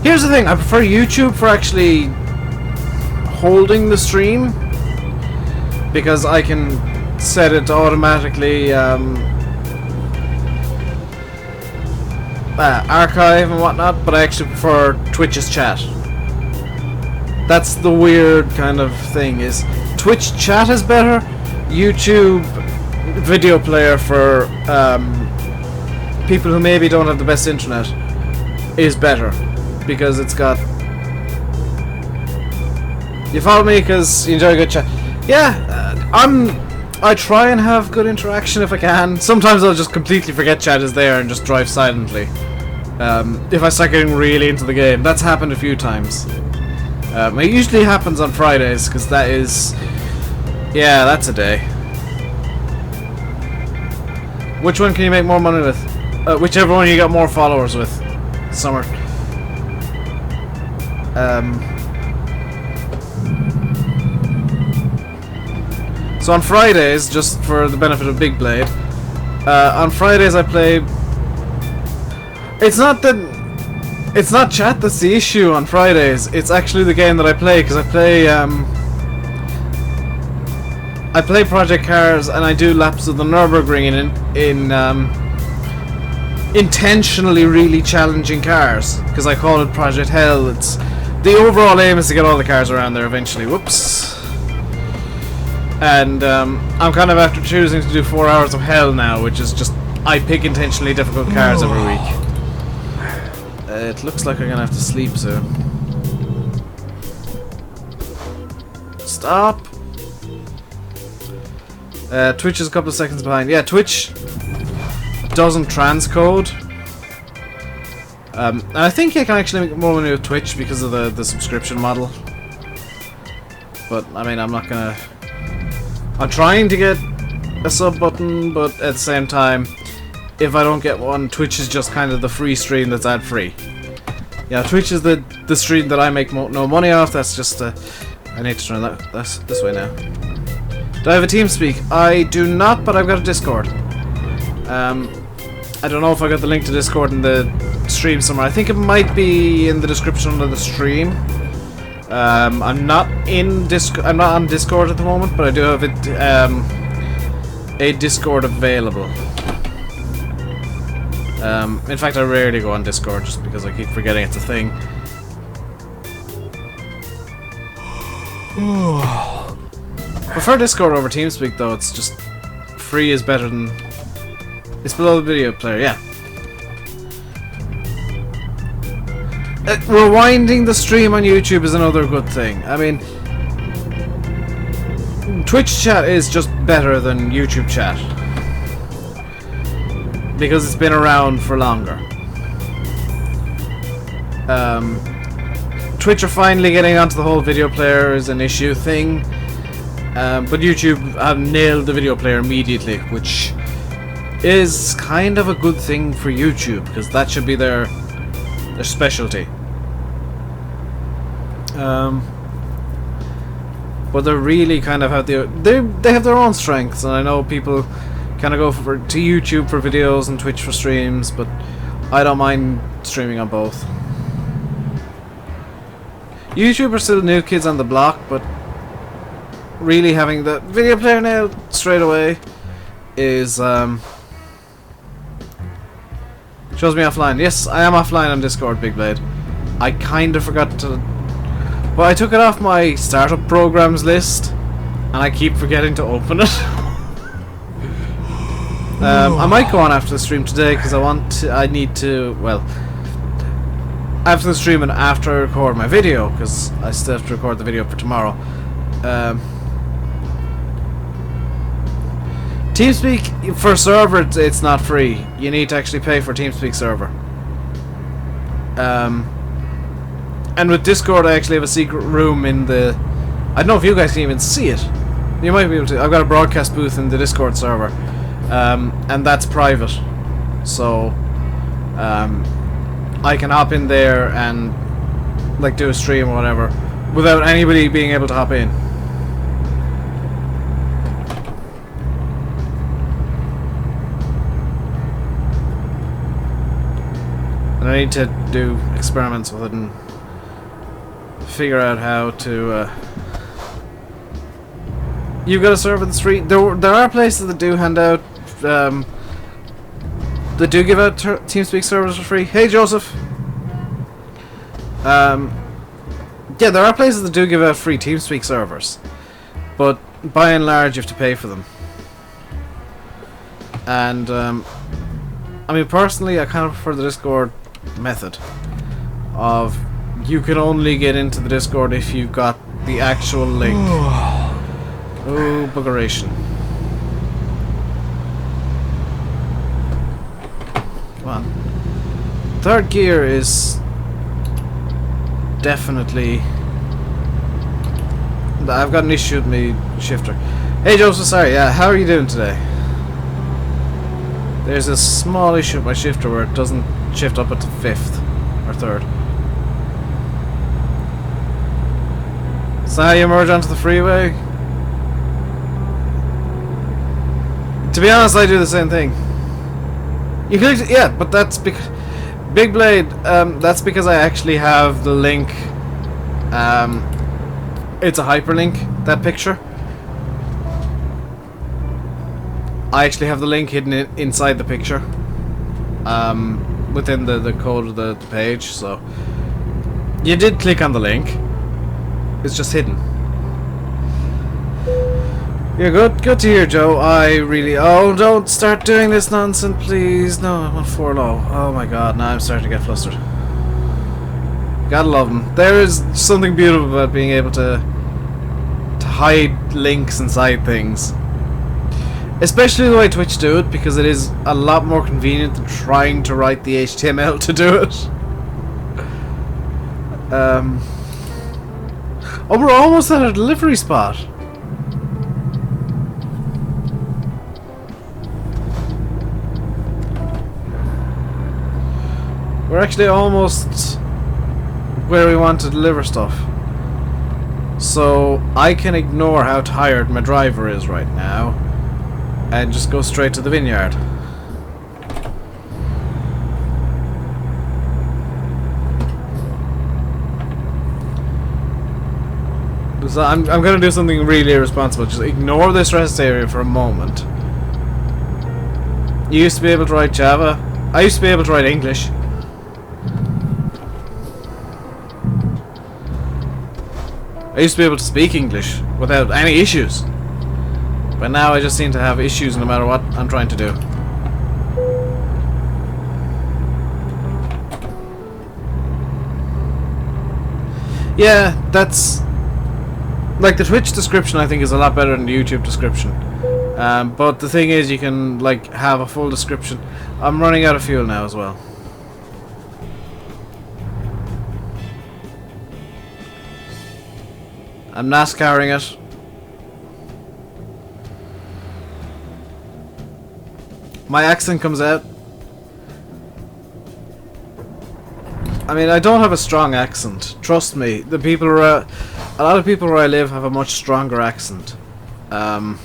Here's the thing. I prefer YouTube for actually holding the stream, because I can set it to automatically archive and whatnot, but I actually prefer Twitch's chat. That's the weird kind of thing, is Twitch chat is better, YouTube video player for people who maybe don't have the best internet is better, because it's got... You follow me because you enjoy a good chat. Yeah, I try and have good interaction if I can. Sometimes I'll just completely forget chat is there and just drive silently. If I start getting really into the game. That's happened a few times. It usually happens on Fridays, because that is... Yeah, that's a day. Which one can you make more money with? Whichever one you got more followers with. Summer. So on Fridays, just for the benefit of Big Blade, on Fridays I play... It's not chat that's the issue on Fridays. It's actually the game that I play, because I play Project Cars and I do laps of the Nürburgring in intentionally really challenging cars, because I call it Project Hell. It's the overall aim is to get all the cars around there eventually. Whoops. And I'm kind of after choosing to do 4 hours of hell now, which is just I pick intentionally difficult cars every week. It looks like I'm gonna have to sleep soon. Stop. Twitch is a couple of seconds behind. Yeah, Twitch doesn't transcode. And I think I can actually make more money with Twitch because of the subscription model. But I mean, I'm not gonna. I'm trying to get a sub button, but at the same time, if I don't get one, Twitch is just kind of the free stream that's ad free. Yeah, Twitch is the stream that I make no money off. That's just I need to turn that this way now. Do I have a TeamSpeak? I do not, but I've got a Discord. I don't know if I got the link to Discord in the stream somewhere. I think it might be in the description of the stream. I'm not on Discord at the moment, but I do have a Discord available. In fact, I rarely go on Discord just because I keep forgetting it's a thing. Prefer Discord over TeamSpeak though. It's just free is better than. It's below the video player, yeah. Rewinding the stream on YouTube is another good thing. I mean, Twitch chat is just better than YouTube chat, because it's been around for longer. Twitch are finally getting onto the whole video player is an issue thing, but YouTube have nailed the video player immediately, which is kind of a good thing for YouTube, because that should be their specialty. But they really kind of have they have their own strengths, and I know people kind of go to YouTube for videos and Twitch for streams, but I don't mind streaming on both. YouTube are still new kids on the block, but really having the video player nailed straight away is shows me offline. Yes, I am offline on Discord, Big Blade. I kind of forgot to... But I took it off my startup programs list, and I keep forgetting to open it. I might go on after the stream today because I need to, well, after the stream and after I record my video, because I still have to record the video for tomorrow. TeamSpeak for server, it's not free. You need to actually pay for TeamSpeak server. And with Discord, I actually have a secret room in the. I don't know if you guys can even see it. You might be able to. I've got a broadcast booth in the Discord server, and that's private, so I can hop in there and like do a stream or whatever without anybody being able to hop in. And I need to do experiments with it and figure out how to. You've got a server that's free. There are places that do hand out. That do give out TeamSpeak servers for free. Hey, Joseph. Yeah, there are places that do give out free TeamSpeak servers, but by and large, you have to pay for them. And I mean, personally, I kind of prefer the Discord method of you can only get into the Discord if you've got the actual link. Oh, buggeration. Come on. Third gear is definitely. I've got an issue with my shifter. Hey Joseph, sorry, yeah, how are you doing today? There's a small issue with my shifter where it doesn't shift up at 5th or 3rd. So how you merge onto the freeway? To be honest, I do the same thing. You click, yeah, but that's because Big Blade. That's because I actually have the link. It's a hyperlink. That picture. I actually have the link hidden inside the picture. Within the code of the page. So you did click on the link. It's just hidden. Yeah, good to hear, Joe. I really... Oh, don't start doing this nonsense, please. No, I'm on 4 low. Oh my god, now I'm starting to get flustered. Gotta love them. There is something beautiful about being able to hide links inside things. Especially the way Twitch do it, because it is a lot more convenient than trying to write the HTML to do it. Oh, we're almost at a delivery spot. We're actually almost where we want to deliver stuff. So I can ignore how tired my driver is right now and just go straight to the vineyard. So I'm going to do something really irresponsible. Just ignore this rest area for a moment. You used to be able to write Java. I used to be able to write English. I used to be able to speak English without any issues. But now I just seem to have issues no matter what I'm trying to do. Yeah, that's... Like, the Twitch description I think is a lot better than the YouTube description. But the thing is, you can, like, have a full description. I'm running out of fuel now as well. I'm NASCARing it. My accent comes out. I mean, I don't have a strong accent. Trust me. The people a lot of people where I live have a much stronger accent. Mine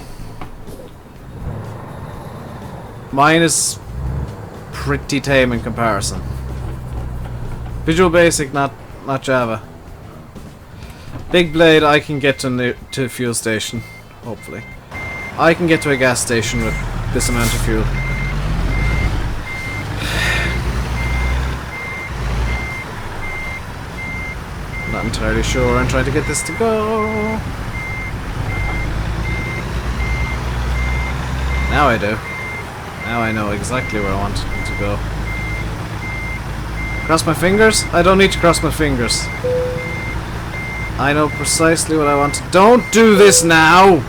is pretty tame in comparison. Visual Basic, not Java. Big Blade, I can get to a fuel station, hopefully. I can get to a gas station with this amount of fuel. Not entirely sure. I'm trying to get this to go. Now I do. Now I know exactly where I want it to go. Cross my fingers? I don't need to cross my fingers. I know precisely what I want to... Don't do this now!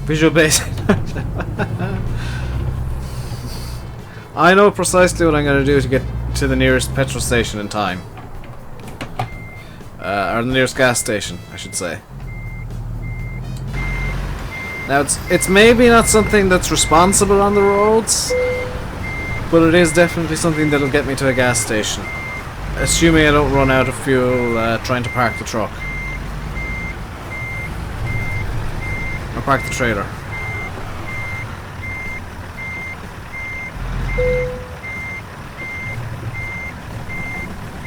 Visual basic. I know precisely what I'm going to do to get to the nearest petrol station in time. Or the nearest gas station, I should say. Now, it's maybe not something that's responsible on the roads, but it is definitely something that'll get me to a gas station. Assuming I don't run out of fuel trying to park the truck. Or park the trailer.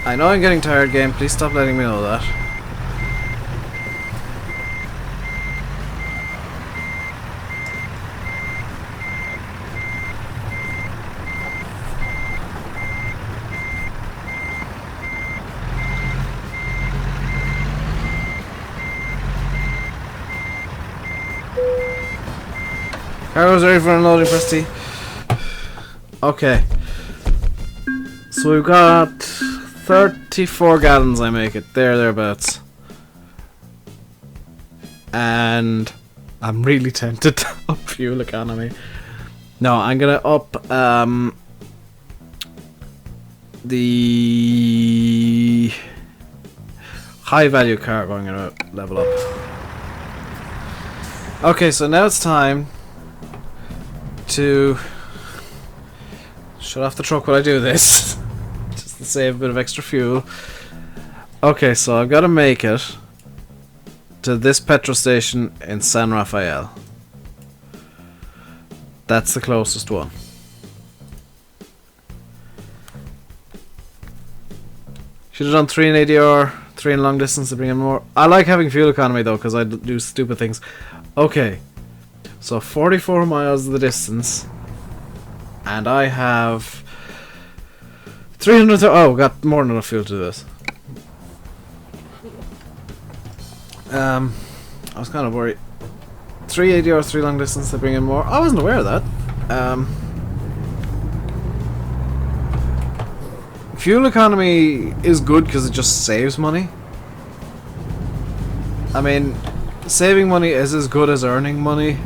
I know I'm getting tired, game. Please stop letting me know that. Cargo's ready for unloading, press T. Okay. So we've got 34 gallons, I make it. Thereabouts. And I'm really tempted to up fuel economy. No, I'm gonna up the high value cargo. I'm gonna level up. Okay, so now it's time to shut off the truck while I do this. Just to save a bit of extra fuel. Okay, so I've got to make it to this petrol station in San Rafael. That's the closest one. Should have done 3 in ADR, 3 in long distance to bring in more. I like having fuel economy though, because I do stupid things. Okay, so 44 miles of the distance, and I have 300. Oh, got more than enough fuel to do this. I was kind of worried. 3 ADR, 3 long distance to bring in more. I wasn't aware of that. Fuel economy is good because it just saves money. I mean, saving money is as good as earning money.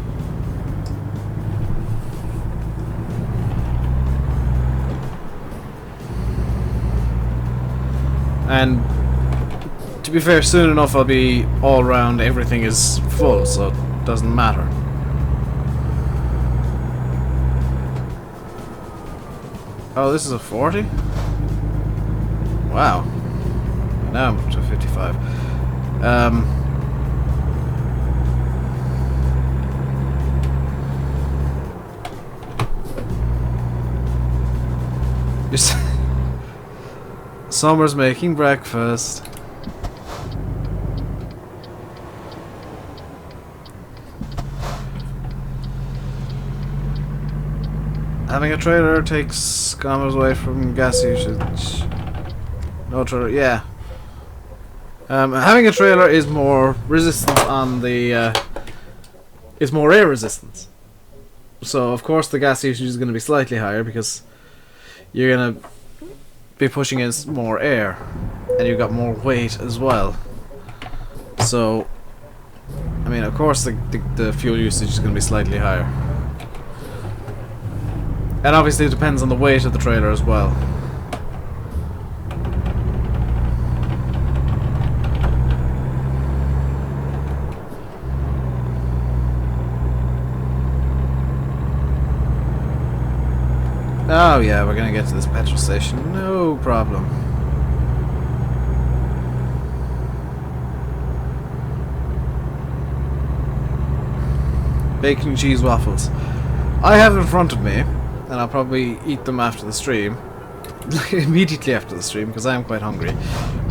And to be fair, soon enough I'll be all round, everything is full, so it doesn't matter. Oh, this is a 40? Wow. Now I'm up to 55. Summer's making breakfast. Having a trailer takes kilometers away from gas usage. No trailer, yeah. Having a trailer is more resistant on the is more air resistance. So of course the gas usage is going to be slightly higher because you're going to be pushing in more air, and you've got more weight as well. So, I mean, of course the fuel usage is going to be slightly higher. And obviously it depends on the weight of the trailer as well. Oh yeah, we're gonna get to this petrol station, no problem. Bacon and cheese waffles. I have in front of me, and I'll probably eat them after the stream. Immediately after the stream, because I am quite hungry.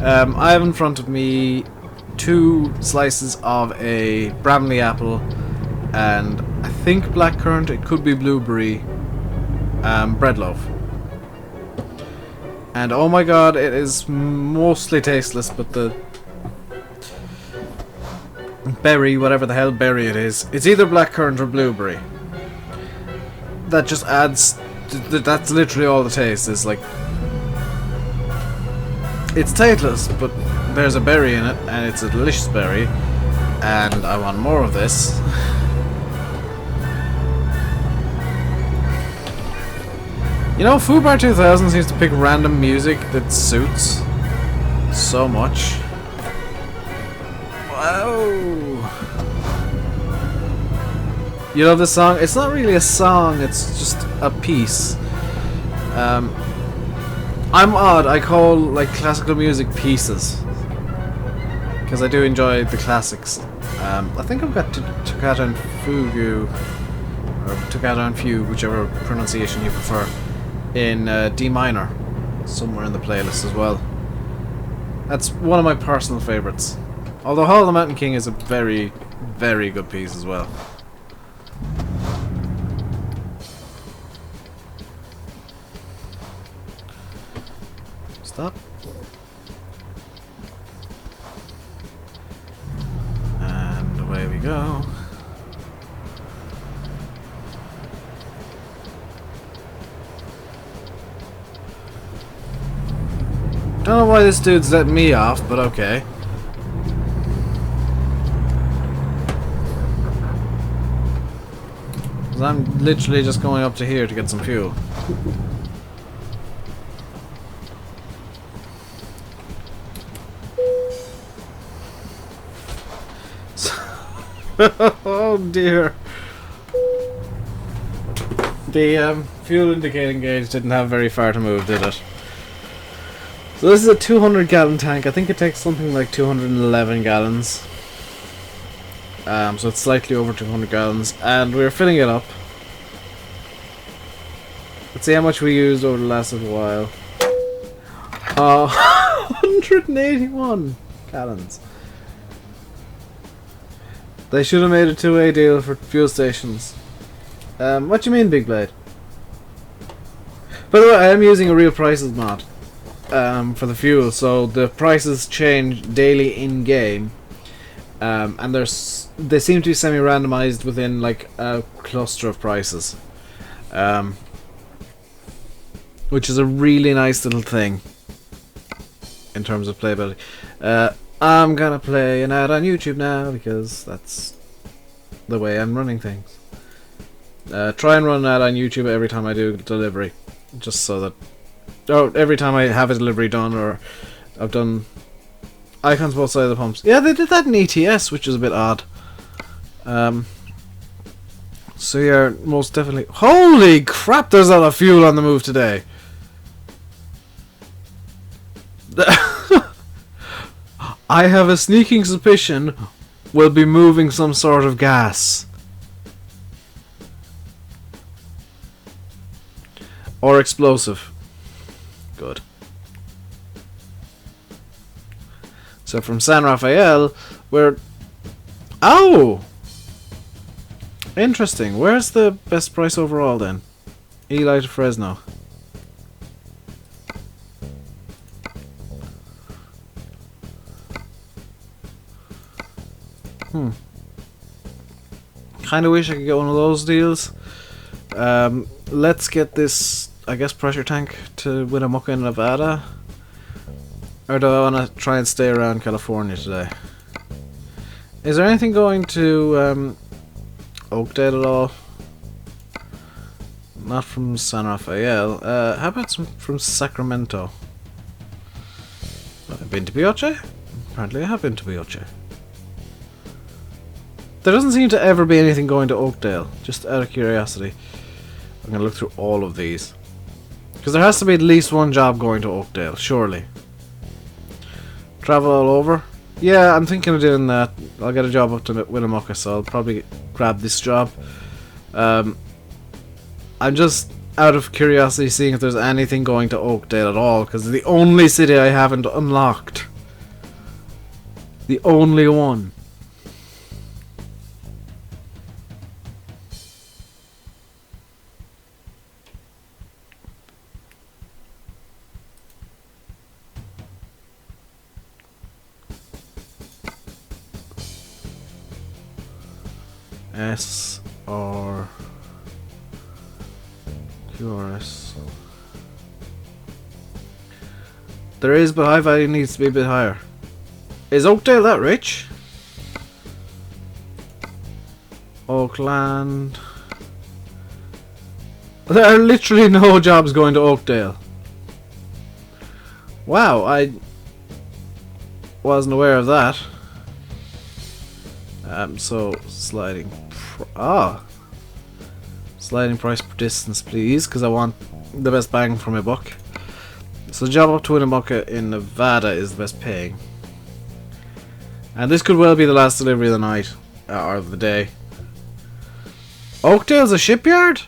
I have in front of me 2 slices of a Bramley apple, and I think blackcurrant, it could be blueberry, bread loaf. And oh my god, it is mostly tasteless, but the berry, whatever the hell berry it is, it's either blackcurrant or blueberry. That just adds, that's literally all the taste is. Like, it's tasteless, but there's a berry in it, and it's a delicious berry, and I want more of this. You know, Fubar 2000 seems to pick random music that suits so much. Wow. You know this song? It's not really a song, it's just a piece. I'm odd, I call like classical music pieces, because I do enjoy the classics. I think I've got Toccata and Fugue, or Toccata and Fugue, whichever pronunciation you prefer, in D minor, somewhere in the playlist as well. That's one of my personal favourites. Although Hall of the Mountain King is a very, very good piece as well. Stop. And away we go. Don't know why this dude's letting me off, but okay. Because I'm literally just going up to here to get some fuel. Oh dear. The fuel indicating gauge didn't have very far to move, did it? So this is a 200-gallon tank. I think it takes something like 211 gallons. So it's slightly over 200 gallons, and we're filling it up. Let's see how much we used over the last little while. 181 gallons. They should have made a two-way deal for fuel stations. What do you mean, Big Blade? By the way, I am using a real prices mod for the fuel, so the prices change daily in game, and they seem to be semi-randomized within like a cluster of prices, which is a really nice little thing in terms of playability. I'm gonna play an ad on YouTube now because that's the way I'm running things. Try and run an ad on YouTube every time I do delivery, just so that, every time I have a delivery done, or I've done icons both sides of the pumps. Yeah, they did that in ETS, which is a bit odd. So yeah, most definitely. Holy crap! There's a lot of fuel on the move today. I have a sneaking suspicion we'll be moving some sort of gas. Or explosive. Good. So from San Rafael, we're... Oh! Interesting. Where's the best price overall then? Eli to Fresno. Kinda wish I could get one of those deals. Let's get this, I guess, pressure tank to Winnemucca in Nevada. Or do I want to try and stay around California today? Is there anything going to Oakdale at all? Not from San Rafael. How about some from Sacramento? Have I been to Bioche? Apparently I have been to Bioche. There doesn't seem to ever be anything going to Oakdale, just out of curiosity. I'm going to look through all of these. Because there has to be at least one job going to Oakdale, surely. Travel all over? Yeah, I'm thinking of doing that. I'll get a job up to Winnemucca, so I'll probably grab this job. I'm just out of curiosity seeing if there's anything going to Oakdale at all, because it's the only city I haven't unlocked. The only one. S or QRS. There is, but high value needs to be a bit higher. Is Oakdale that rich? Oakland. There are literally no jobs going to Oakdale. Wow, I wasn't aware of that. So sliding. Sliding price per distance, please, because I want the best bang for my buck. So the job up to Winnemucca in Nevada is the best paying. And this could well be the last delivery of the night, or of the day. Oakdale's a shipyard?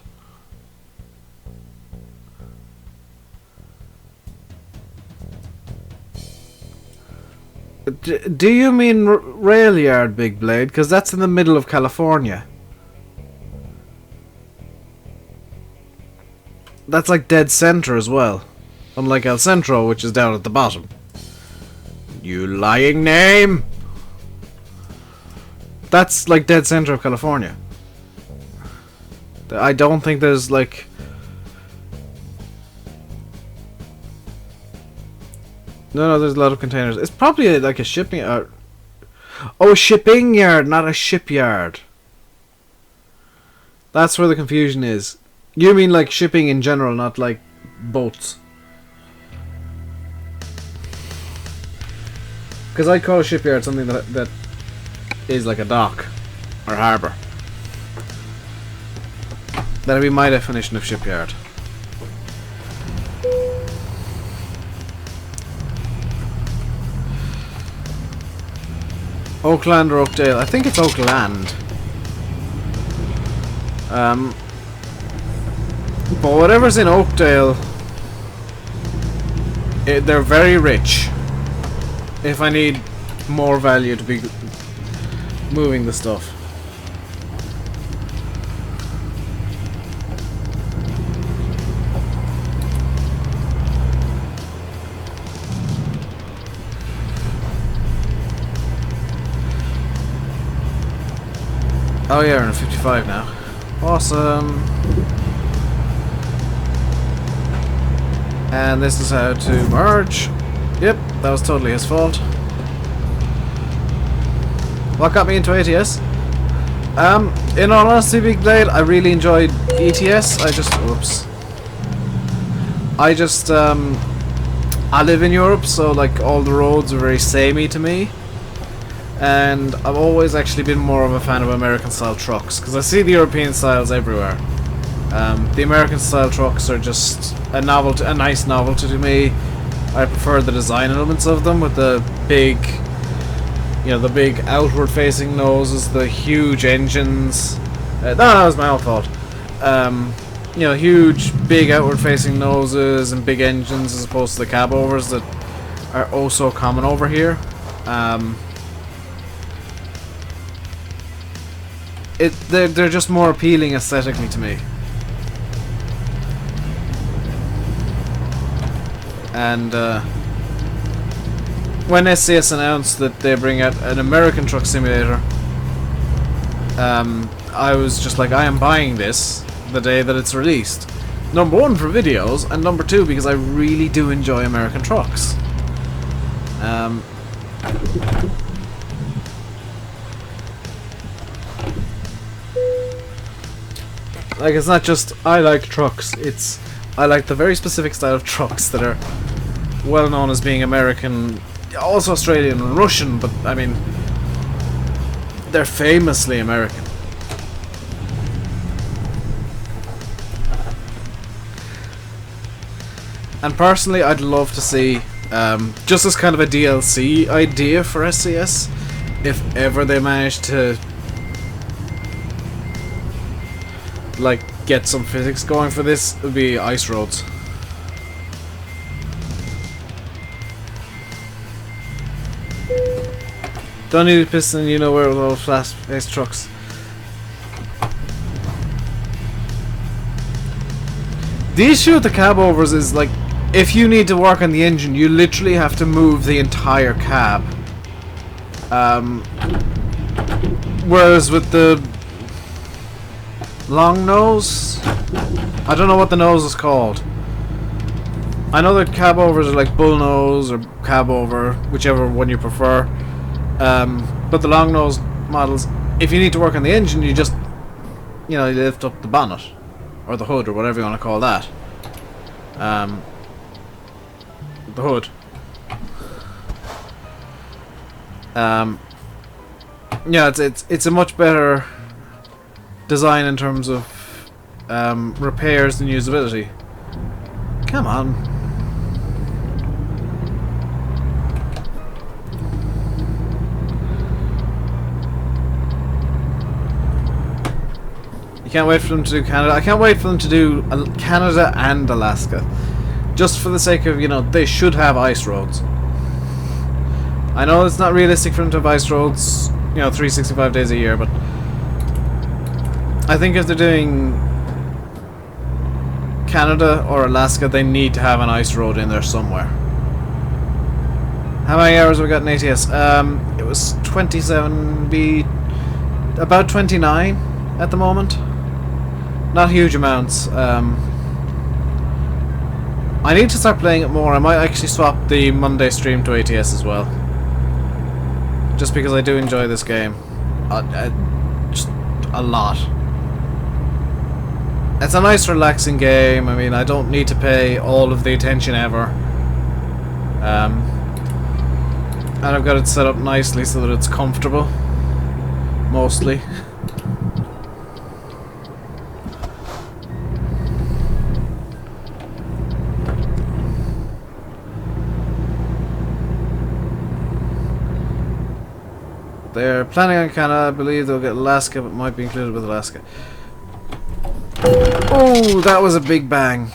Do you mean rail yard, Big Blade? Because that's in the middle of California. That's like dead center as well. Unlike El Centro, which is down at the bottom. You lying name! That's like dead center of California. I don't think there's like... No, there's a lot of containers. It's probably like a shipping yard. Oh, a shipping yard, not a shipyard. That's where the confusion is. You mean like shipping in general, not like boats. Because I call a shipyard something that is like a dock or harbour. That'd be my definition of shipyard. Oakland or Oakdale? I think it's Oakland. But whatever's in Oakdale, they're very rich. If I need more value to be moving the stuff. Oh yeah, we're in 55 now. Awesome. And this is how to merge. Yep, that was totally his fault. What got me into ATS? In all honesty, Big Blade, I really enjoyed ETS. I live in Europe, so like all the roads are very samey to me. And I've always actually been more of a fan of American style trucks, because I see the European styles everywhere. The American style trucks are just a nice novelty to me. I prefer the design elements of them, with the big, the big outward facing noses, the huge engines. That was my own fault. Huge, big outward facing noses and big engines, as opposed to the cab overs that are oh so common over here. They're just more appealing aesthetically to me. And when SCS announced that they bring out an American truck simulator, I was just like, I am buying this the day that it's released. Number one, for videos, and number two, because I really do enjoy American trucks. Like, it's not just I like trucks, it's I like the very specific style of trucks that are well known as being American, also Australian and Russian, but I mean, they're famously American. And personally, I'd love to see, just as kind of a DLC idea for SCS, if ever they manage to like get some physics going for this, it would be ice roads. Don't need a piston, you know where with all fast-paced trucks. The issue with the cab overs is, like, if you need to work on the engine, you literally have to move the entire cab. Whereas with the long nose, I don't know what the nose is called. I know that cab overs are like bull nose or cab over, whichever one you prefer. But the long nose models, if you need to work on the engine, you just, you know, you lift up the bonnet or the hood or whatever you want to call that. The hood. Yeah, it's a much better design in terms of repairs and usability. Come on. You can't wait for them to do Canada. I can't wait for them to do Canada and Alaska. Just for the sake of, you know, they should have ice roads. I know it's not realistic for them to have ice roads, you know, 365 days a year, but I think if they're doing Canada or Alaska, they need to have an ice road in there somewhere. How many hours have we got in ATS? It was 27, about 29 at the moment. Not huge amounts. I need to start playing it more. I might actually swap the Monday stream to ATS as well. Just because I do enjoy this game. Just a lot. It's a nice relaxing game. I mean, I don't need to pay all of the attention ever. And I've got it set up nicely so that it's comfortable. Mostly. They're planning on Canada. I believe they'll get Alaska, but might be included with Alaska. Oh, that was a big bang.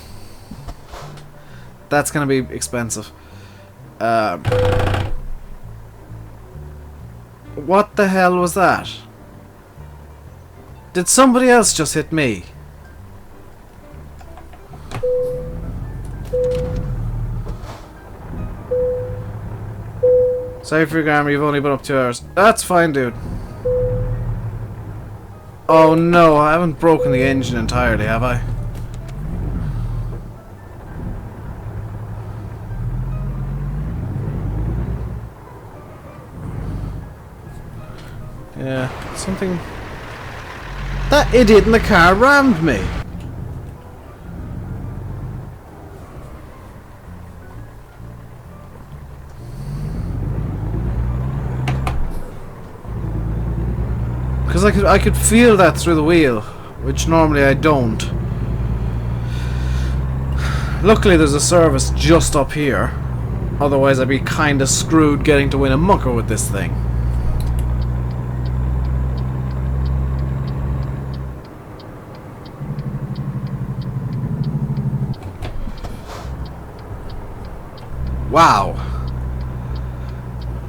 That's gonna be expensive. What the hell was that? Did somebody else just hit me? Sorry for your grammar, you've only been up 2 hours. That's fine, dude. Oh no, I haven't broken the engine entirely, have I? Yeah, something... That idiot in the car rammed me! Because I could feel that through the wheel, which normally I don't. Luckily there's a service just up here. Otherwise I'd be kinda screwed getting to win a mucker with this thing. Wow.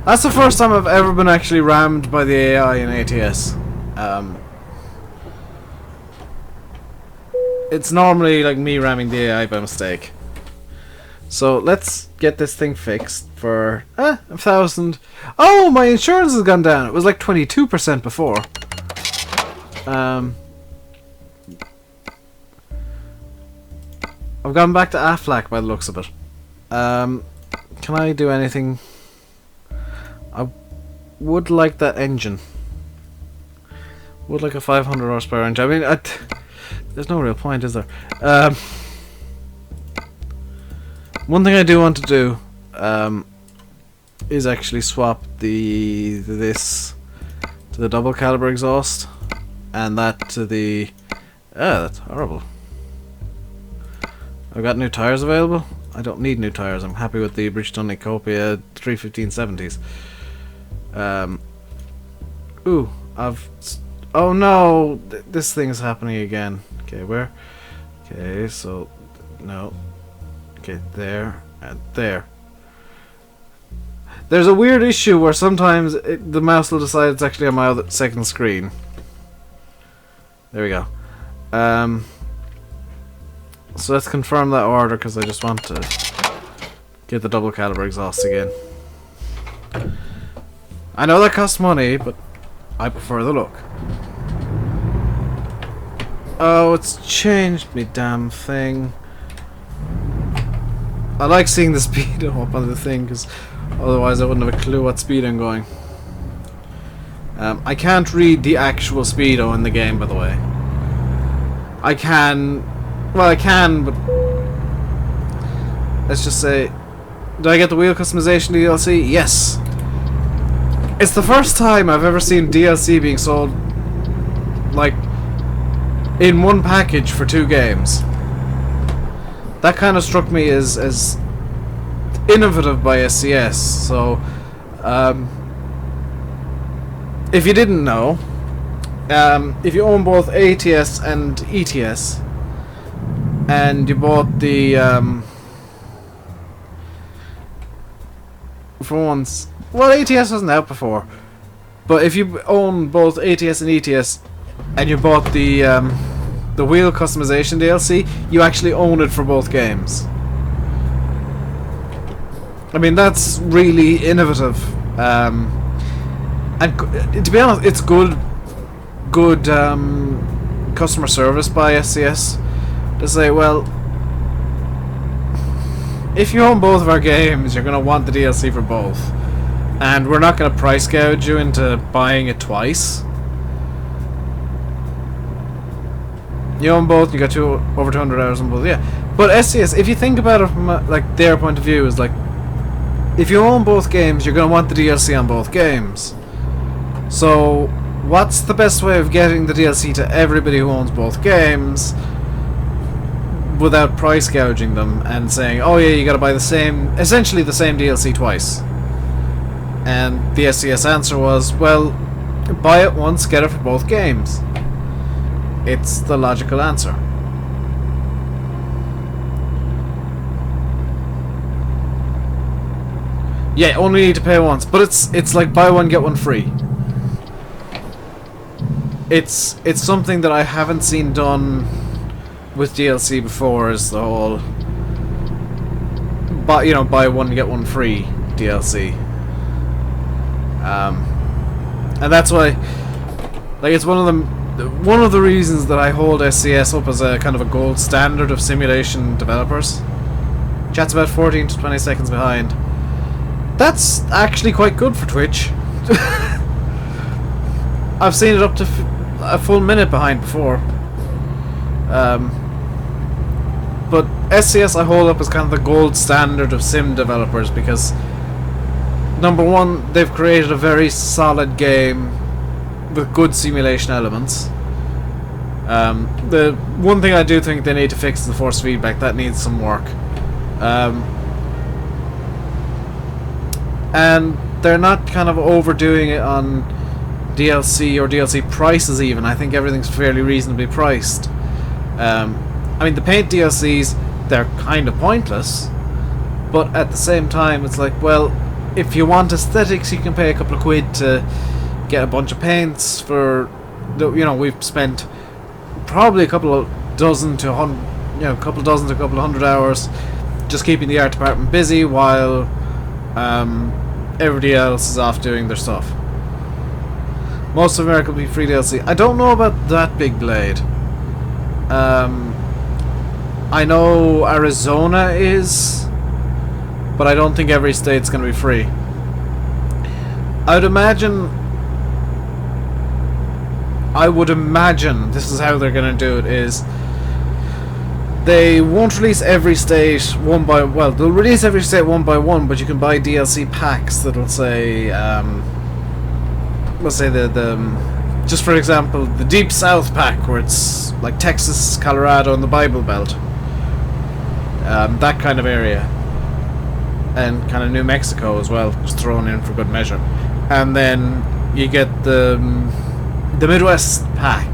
That's the first time I've ever been actually rammed by the AI in ATS. It's normally like me ramming the AI by mistake. So let's get this thing fixed for 1,000. Oh, my insurance has gone down. It was like 22% before. I've gone back to Aflac by the looks of it. Can I do anything? I would like that engine. Would like a 500 horsepower engine. I mean, there's no real point, is there? One thing I do want to do is actually swap this to the double caliber exhaust, and that to the... that's horrible. I've got new tires available. I don't need new tires. I'm happy with the Bridgestone Ecopia 315/70s. Ooh, oh no! This thing is happening again. Okay, where? Okay, so no. Okay, there and there. There's a weird issue where sometimes the mouse will decide it's actually on my other second screen. There we go. So let's confirm that order because I just want to get the double caliber exhaust again. I know that costs money, but I prefer the look. Oh, it's changed me damn thing. I like seeing the speed up on the thing because otherwise I wouldn't have a clue what speed I'm going. I can't read the actual speedo in the game, by the way. I can... Well, I can, but... Let's just say... Did I get the wheel customization DLC? Yes! It's the first time I've ever seen DLC being sold, like, in one package for 2 games. That kind of struck me as innovative by SCS. So, if you didn't know, if you own both ATS and ETS, and you bought the for once, well, ATS wasn't out before, but if you own both ATS and ETS, and you bought the wheel customization DLC, you actually own it for both games. I mean, that's really innovative. And to be honest, it's good customer service by SCS to say, well, if you own both of our games, you're going to want the DLC for both, and we're not going to price gouge you into buying it twice. You own both, you got over 200 hours on both, yeah. But SCS, if you think about it from like their point of view, is like, if you own both games, you're going to want the DLC on both games. So, what's the best way of getting the DLC to everybody who owns both games without price gouging them and saying, oh yeah, you got to buy essentially the same DLC twice? And the SCS answer was, well, buy it once, get it for both games. It's the logical answer. Yeah, only need to pay once, but it's like buy one get one free. It's something that I haven't seen done with DLC before, is the whole buy one get one free DLC. And that's why, like, it's one of the reasons that I hold SCS up as a kind of a gold standard of simulation developers. Chat's about 14 to 20 seconds behind. That's actually quite good for Twitch. I've seen it up to a full minute behind before. But SCS I hold up as kind of the gold standard of sim developers because, number one, they've created a very solid game with good simulation elements. The one thing I do think they need to fix is the force feedback. That needs some work. And they're not kind of overdoing it on DLC or DLC prices even. I think everything's fairly reasonably priced. I mean, the paint DLCs, they're kind of pointless, but at the same time it's like, well, if you want aesthetics, you can pay a couple of quid to get a bunch of paints for, we've spent probably a couple of dozen to a couple of hundred hours just keeping the art department busy while everybody else is off doing their stuff. Most of America will be free DLC. I don't know about that big blade. I know Arizona is, but I don't think every state's going to be free. I would imagine this is how they're going to do it, is they won't release every state one by, well, they'll release every state one by one, but you can buy DLC packs that'll say, let's say just for example, the Deep South pack, where it's like Texas, Colorado, and the Bible Belt. That kind of area. And kind of New Mexico as well, just thrown in for good measure. And then you get the Midwest pack.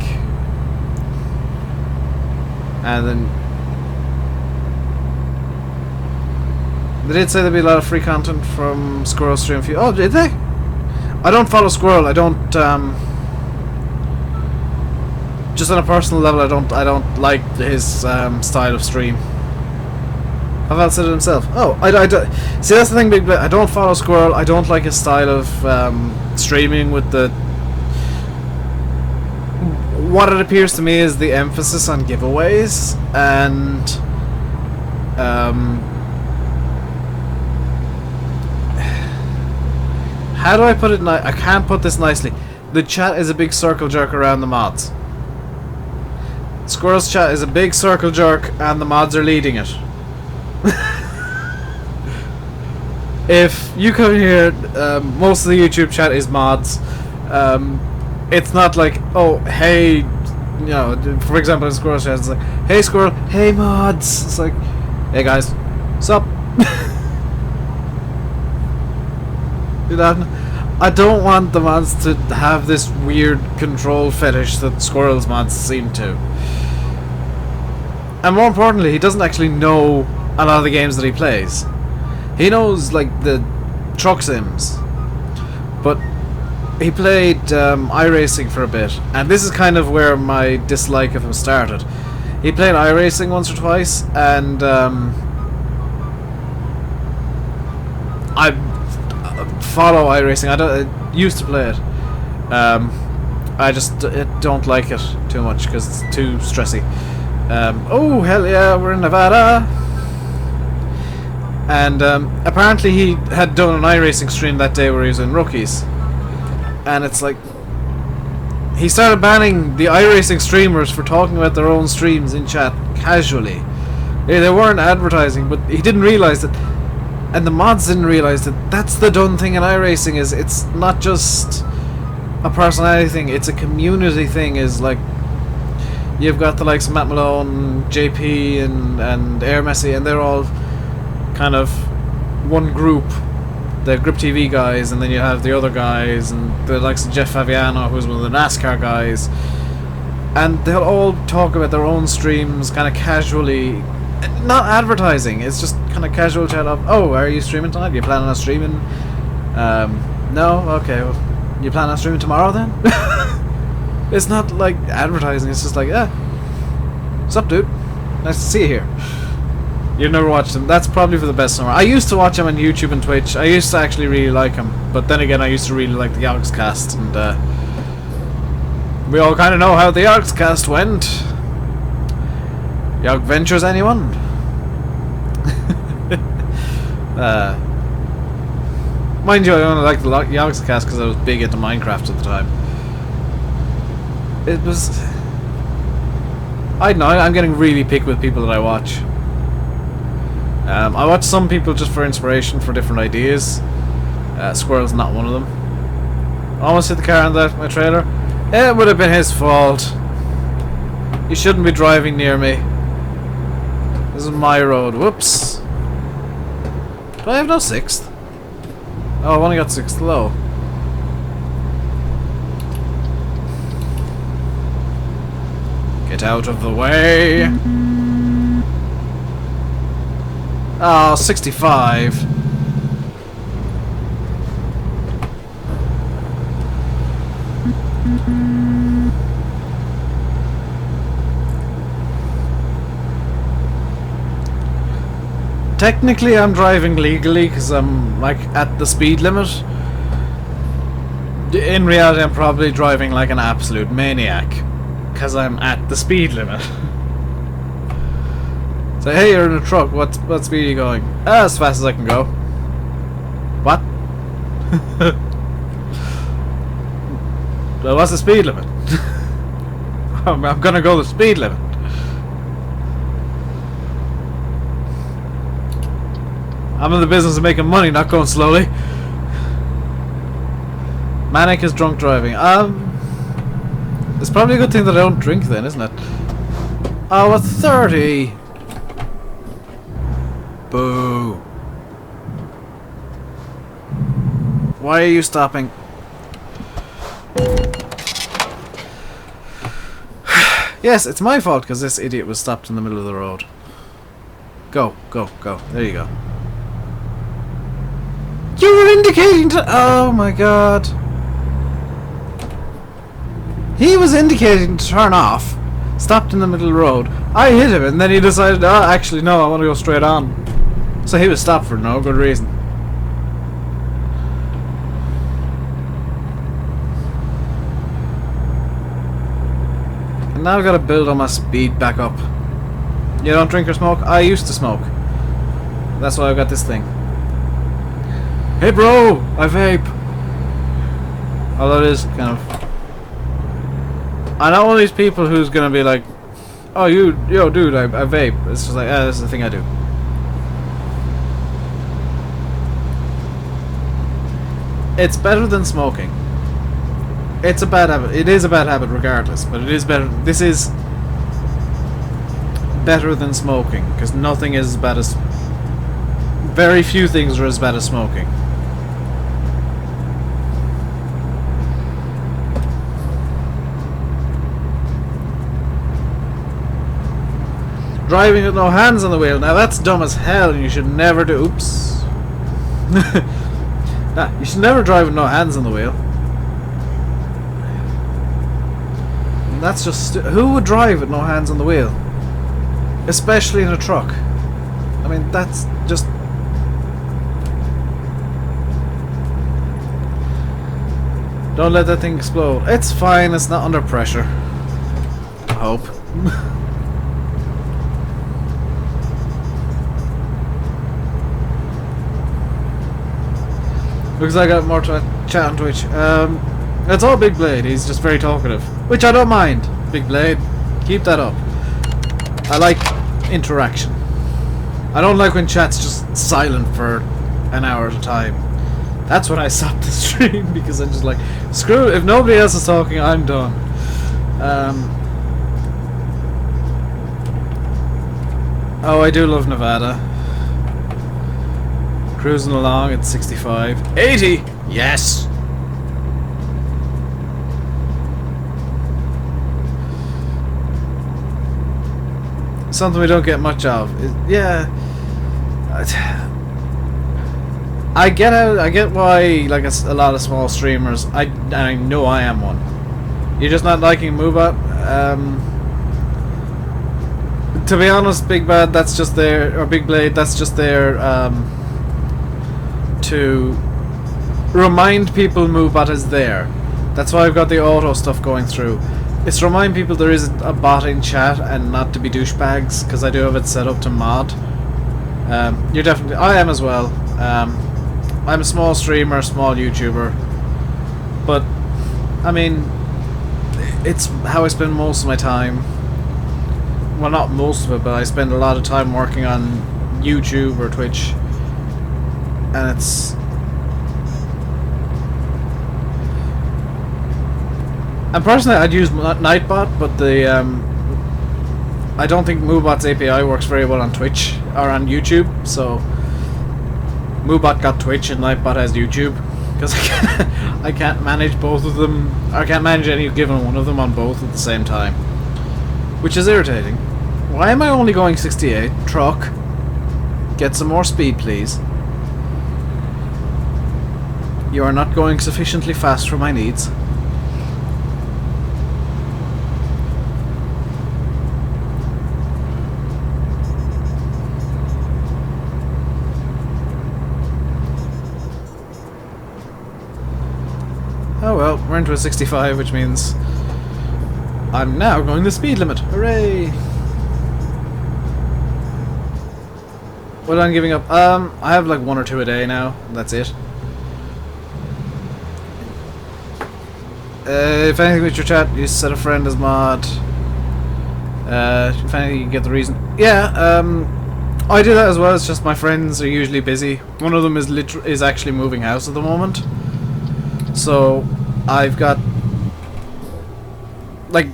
And then They did say there'd be a lot of free content from Squirrel Stream Feud. Oh, did they? I don't follow Squirrel. I don't. Just on a personal level, I don't like his style of stream. Pavel said it himself. Oh, I see, that's the thing, Big. I don't follow Squirrel. I don't like his style of streaming with the. What it appears to me is the emphasis on giveaways and how do I put it? I can't put this nicely. The chat is a big circle jerk around the mods. Squirrel's chat is a big circle jerk, and the mods are leading it. If you come here, most of the YouTube chat is mods. It's not like, oh, hey, you know, for example, in Squirrel's chat, it's like, hey Squirrel, hey mods. It's like, hey guys, sup? You know, I don't want the mods to have this weird control fetish that Squirrel's mods seem to. And more importantly, he doesn't actually know a lot of the games that he plays. He knows, like, the truck sims. But he played iRacing for a bit. And this is kind of where my dislike of him started. He played iRacing once or twice, and I follow iRacing. I used to play it. I just don't like it too much because it's too stressy. Oh hell yeah, we're in Nevada. And apparently he had done an iRacing stream that day where he was in rookies, and it's like he started banning the iRacing streamers for talking about their own streams in chat casually. They weren't advertising, but he didn't realise that. And the mods didn't realise that that's the done thing in iRacing. Is it's not just a personality thing, it's a community thing. Is like, you've got the likes of Matt Malone, JP and Air Messi, and they're all kind of one group. The Grip TV guys, and then you have the other guys, and the likes of Jeff Faviano, who's one of the NASCAR guys. And they'll all talk about their own streams kind of casually. Not advertising, it's just kind of casual chat of, oh, are you streaming tonight? You planning on streaming? No? Okay, well, you plan on streaming tomorrow then? It's not like advertising, it's just like, what's up, dude? Nice to see you here. You've never watched him. That's probably for the best summer. I used to watch him on YouTube and Twitch. I used to actually really like him, but then again, I used to really like the Yogscast, and we all kind of know how the Yogscast went. Yog Ventures, anyone? Mind you, I only liked the Yogscast because I was big into Minecraft at the time. It was... I don't know, I'm getting really picky with people that I watch. I watch some people just for inspiration, for different ideas. Squirrel's not one of them. Almost hit the car on my trailer. It would have been his fault. You shouldn't be driving near me. This is my road. Whoops. Do I have no 6th? Oh, I've only got 6th low. Get out of the way. Oh, 65. Technically, I'm driving legally because I'm like at the speed limit. In reality, I'm probably driving like an absolute maniac because I'm at the speed limit. So, hey, you're in a truck. What speed are you going? As fast as I can go. What? Well, what's the speed limit? I'm gonna go the speed limit. I'm in the business of making money, not going slowly. Manic is drunk driving. It's probably a good thing that I don't drink then, isn't it? Oh, a 30. Boo. Why are you stopping? Yes, it's my fault because this idiot was stopped in the middle of the road. Go, go, go. There you go. You were indicating to... Oh my god. He was indicating to turn off. Stopped in the middle of the road. I hit him and then he decided, oh, actually no, I want to go straight on. So he was stopped for no good reason. And now I've got to build on my speed back up. You don't drink or smoke? I used to smoke. That's why I've got this thing. Hey bro, I vape. Although it is kind of... I'm not one of these people who's gonna be like, oh yo dude, I vape. It's just like, this is the thing I do. It's better than smoking. It's a bad habit. It is a bad habit regardless, but it is better. This is better than smoking, because nothing is as bad as... Very few things are as bad as smoking. Driving with no hands on the wheel. Now that's dumb as hell and you should never do... Oops. Nah, you should never drive with no hands on the wheel. And that's just... Who would drive with no hands on the wheel? Especially in a truck. I mean, that's just... Don't let that thing explode. It's fine, it's not under pressure. I hope. Looks like I got more chat on Twitch. It's all Big Blade, he's just very talkative. Which I don't mind. Big Blade, keep that up. I like interaction. I don't like when chat's just silent for an hour at a time. That's when I stop the stream, because I'm just like, screw it, if nobody else is talking, I'm done. Oh, I do love Nevada. Cruising along at 65. 80! Yes! Something we don't get much of. Yeah. I get why, like, a lot of small streamers, I know I am one. You're just not liking Moobot? To be honest, Big Bad, that's just there, or Big Blade, that's just there, to remind people Moobot is there. That's why I've got the auto stuff going through. It's to remind people there is a bot in chat and not to be douchebags, because I do have it set up to mod. You're definitely... I am as well. I'm a small streamer, small YouTuber. But, I mean, it's how I spend most of my time. Well, not most of it, but I spend a lot of time working on YouTube or Twitch. And it's... And personally, I'd use Nightbot, but the I don't think Moobot's API works very well on Twitch or on YouTube. So Moobot got Twitch and Nightbot has YouTube, because I can't manage both of them. I can't manage any given one of them on both at the same time, which is irritating. Why am I only going 68? Truck, get some more speed, please. You are not going sufficiently fast for my needs. Oh well, we're into a 65, which means I'm now going the speed limit. Hooray! What am I giving up? I have like 1 or 2 a day now. That's it. If anything with your chat, you set a friend as mod. If anything, you get the reason. Yeah, I do that as well. It's just my friends are usually busy. One of them is actually moving house at the moment. So I've got, like,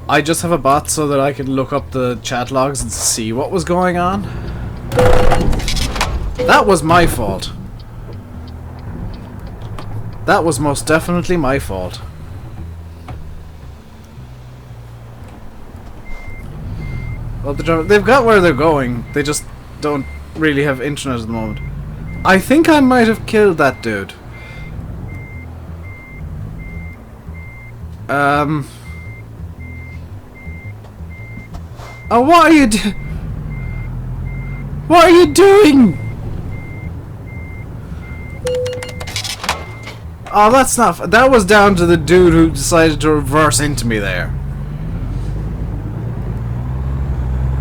I just have a bot so that I can look up the chat logs and see what was going on. That was my fault. That was most definitely my fault. Well, they've got where they're going. They just don't really have internet at the moment. I think I might have killed that dude. Oh, what are you What are you doing? Oh, that's not... That was down to the dude who decided to reverse into me there.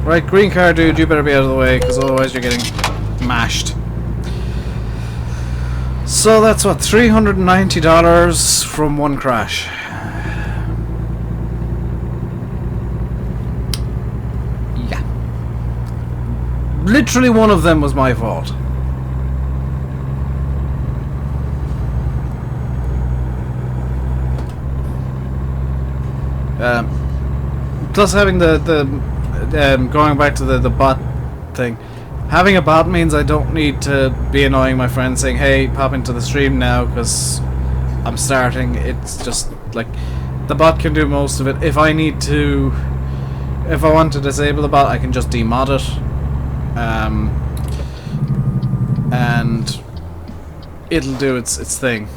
Right, green car dude, you better be out of the way, because otherwise you're getting mashed. So that's what, $390 from one crash. Yeah. Literally one of them was my fault. Plus having going back to the bot thing, having a bot means I don't need to be annoying my friends saying, hey, pop into the stream now because I'm starting. It's just like the bot can do most of it. If I want to disable the bot, I can just demod it, and it'll do its thing.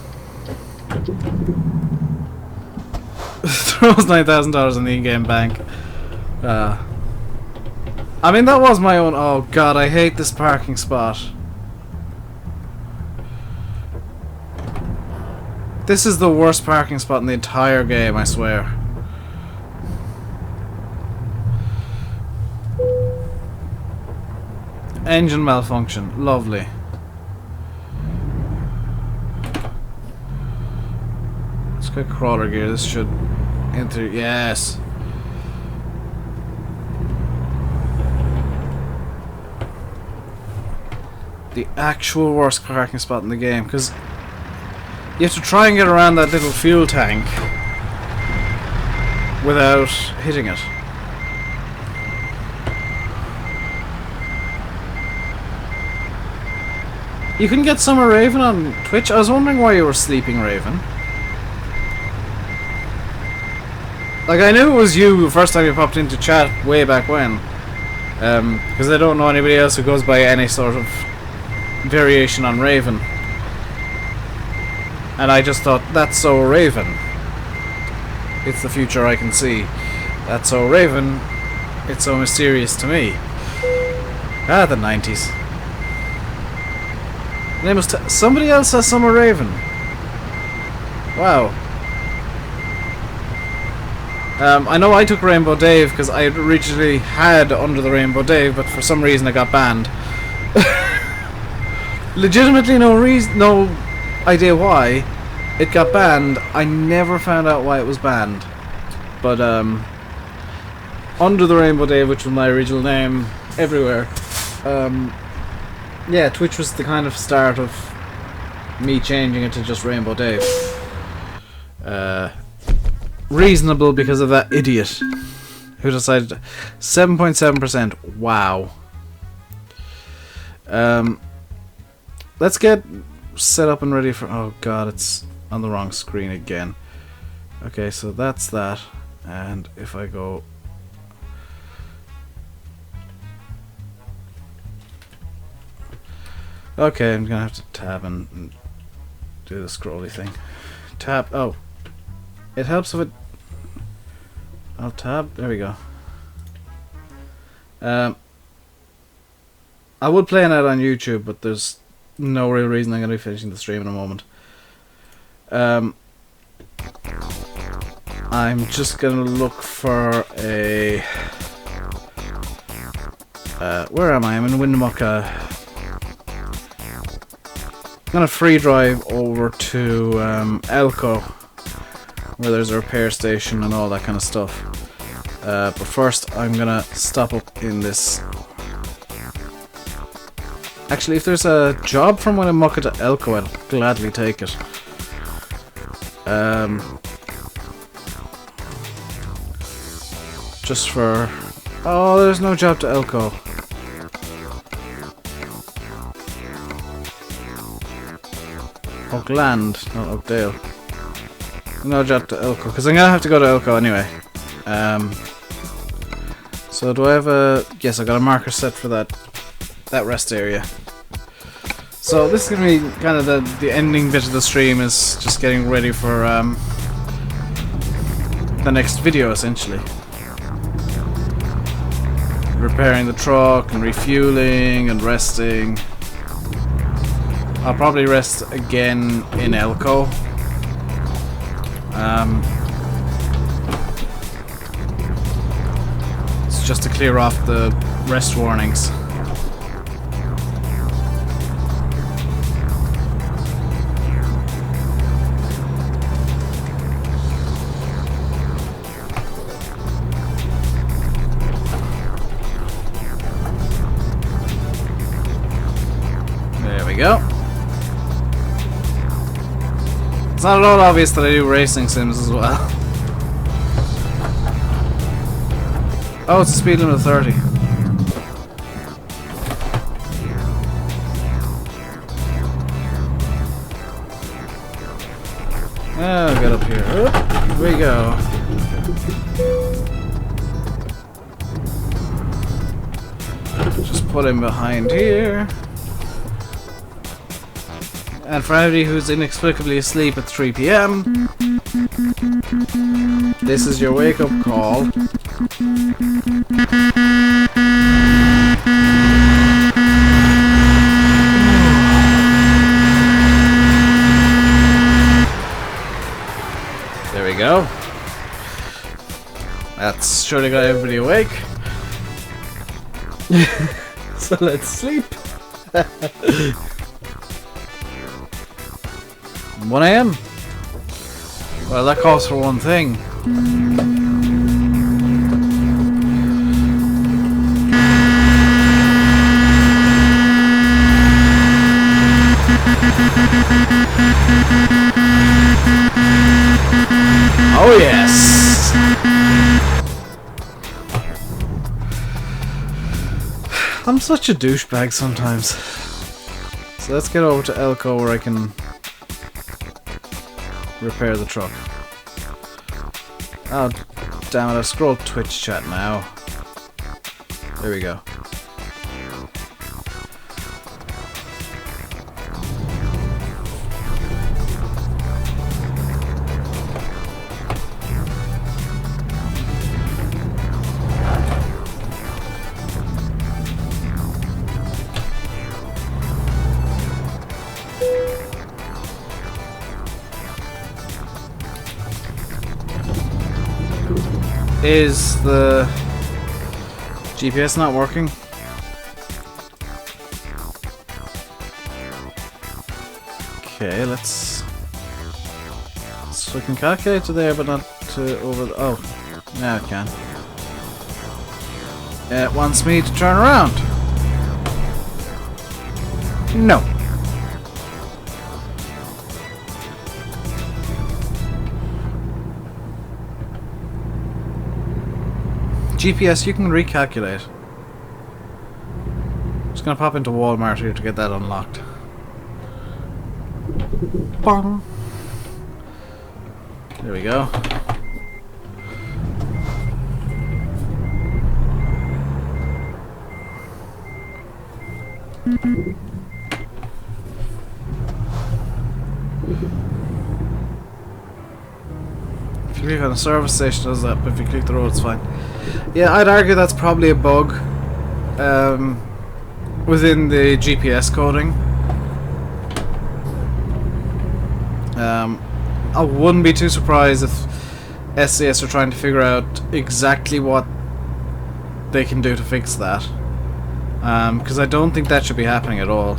Throws $9,000 in the in-game bank. I mean, that was my own... Oh god, I hate this parking spot. This is the worst parking spot in the entire game, I swear. Engine malfunction. Lovely. Let's get crawler gear. This should... enter... Yes! The actual worst parking spot in the game, because you have to try and get around that little fuel tank without hitting it. You can get Summer Raven on Twitch. I was wondering why you were sleeping, Raven. Like, I knew it was you the first time you popped into chat way back when, because I don't know anybody else who goes by any sort of variation on Raven, and I just thought, that's so Raven. It's the future I can see. That's so Raven. It's so mysterious to me. Ah, the 90s. Name was somebody else has Summer Raven. Wow. I know I took RainbowDave because I originally had Under the RainbowDave, but for some reason I got banned. Legitimately no idea why it got banned. I never found out why it was banned. But Under the RainbowDave, which was my original name everywhere, yeah, Twitch was the kind of start of me changing it to just RainbowDave. Reasonable because of that idiot who decided 7.7%. Wow. Let's get set up and ready for... Oh god, it's on the wrong screen again. Okay, so that's that. And if I go... Okay, I'm gonna have to tab and do the scrolly thing. Tab... Oh. It helps if it... I'll tab... There we go. I would play it out on YouTube, but there's no real reason. I'm going to be finishing the stream in a moment. I'm just going to look for a... where am I? I'm in Winnemucca. I'm going to free drive over to Elko, where there's a repair station and all that kind of stuff. But first I'm going to stop up in this... Actually, if there's a job from Winnemucca to Elko, I'd gladly take it. Just for... Oh, there's no job to Elko. Oakland, not Oakdale. No job to Elko, because I'm gonna have to go to Elko anyway. So do I have a... Yes, I got a marker set for that rest area. So this is gonna be kind of the ending bit of the stream, is just getting ready for the next video, essentially. Repairing the truck and refueling and resting. I'll probably rest again in Elko. It's just to clear off the rest warnings. There we go. It's not at all obvious that I do racing sims as well. Oh, it's a speed limit of 30. Oh, get up here. Oop, here we go. Just put him behind here. And for anybody who's inexplicably asleep at 3 PM, this is your wake-up call. There we go. That's surely got everybody awake. So let's sleep. 1 AM. Well, that calls for one thing. Oh yes! I'm such a douchebag sometimes. So let's get over to Elko where I can repair the truck. Oh, damn it, I scrolled Twitch chat now. There we go. Is the GPS not working? Okay, let's. So we can calculate to there, but not to over the. Oh, now it can. It wants me to turn around. No. GPS, you can recalculate. Just gonna pop into Walmart here to get that unlocked. Bong. There we go. If you click on a service station, it does that, but if you click the road, it's fine. Yeah, I'd argue that's probably a bug within the GPS coding. I wouldn't be too surprised if SCS are trying to figure out exactly what they can do to fix that. Because I don't think that should be happening at all.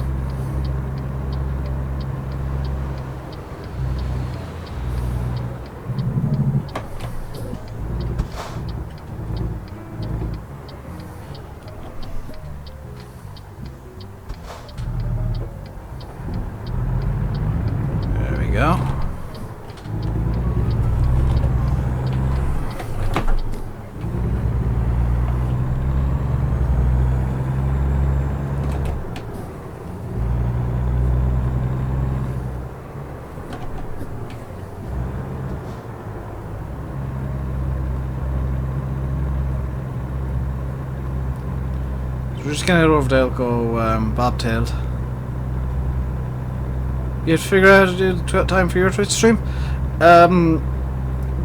Go. So we're just gonna head over to Elko, bobtailed. You have to figure out the time for your Twitch stream.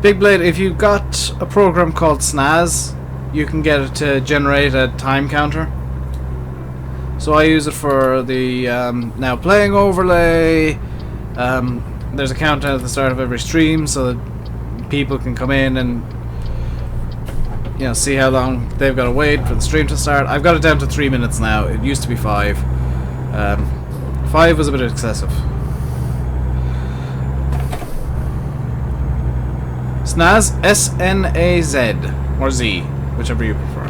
Big Blade, if you've got a program called Snaz, you can get it to generate a time counter. So I use it for the now playing overlay. There's a countdown at the start of every stream so that people can come in and see how long they've got to wait for the stream to start. I've got it down to 3 minutes now. It used to be 5. 5 was a bit excessive. Snaz, S-N-A-Z, or Z, whichever you prefer.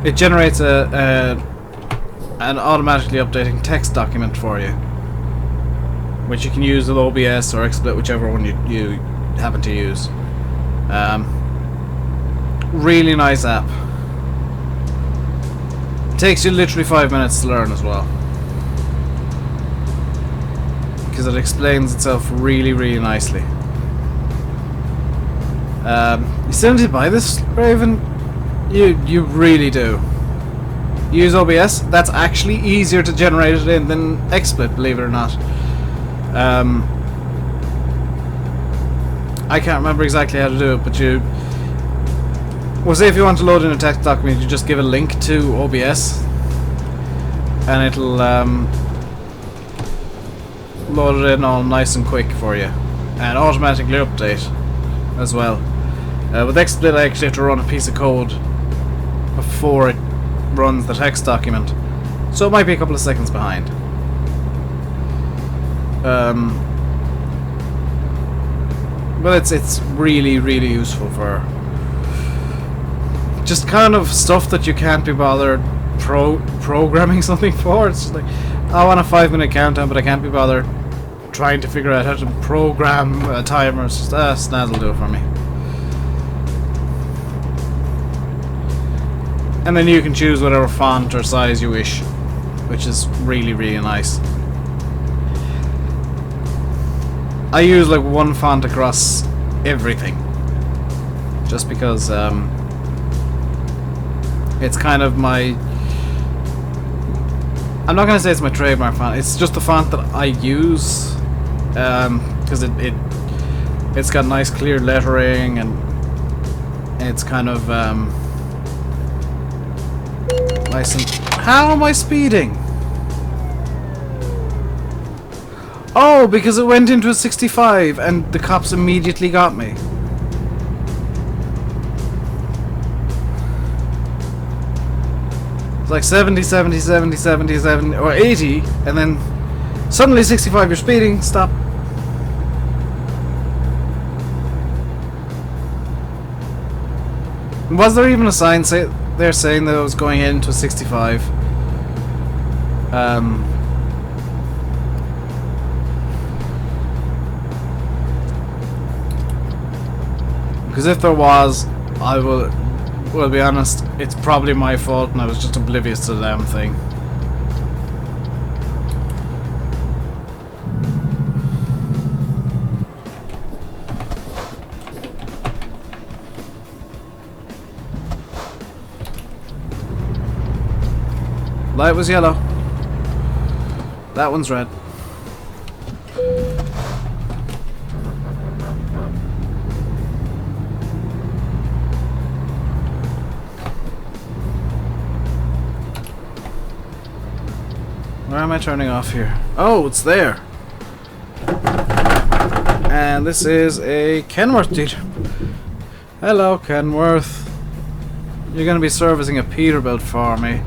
It generates an automatically updating text document for you, which you can use with OBS or XSplit, whichever one you happen to use. Really nice app. It takes you literally 5 minutes to learn as well, because it explains itself really, really nicely. You still need to buy this, Raven? You really do. Use OBS. That's actually easier to generate it in than XSplit, believe it or not. I can't remember exactly how to do it, but well, say if you want to load in a text document, you just give a link to OBS, and it'll load it in all nice and quick for you, and automatically update as well. With XSplit, I actually have to run a piece of code before it runs the text document, so it might be a couple of seconds behind. But it's really, really useful for just kind of stuff that you can't be bothered programming something for. It's just like, I want a 5-minute countdown, but I can't be bothered trying to figure out how to program a timer. It's just, Snaz will do it for me. And then you can choose whatever font or size you wish, which is really, really nice. I use like one font across everything, just because it's kind of my... I'm not going to say it's my trademark font, it's just the font that I use, because it's got nice clear lettering, and it's kind of nice and... How am I speeding? Oh, because it went into a 65 and the cops immediately got me. It's like 70, 70, 70, 70, 70, or 80, and then suddenly 65, you're speeding, stop. Was there even a sign there saying that I was going into a 65? Because if there was, I will be honest, it's probably my fault and I was just oblivious to the damn thing. Light was yellow. That one's red. Where am I turning off here? Oh, it's there. And this is a Kenworth dealer. Hello, Kenworth. You're going to be servicing a Peterbilt for me.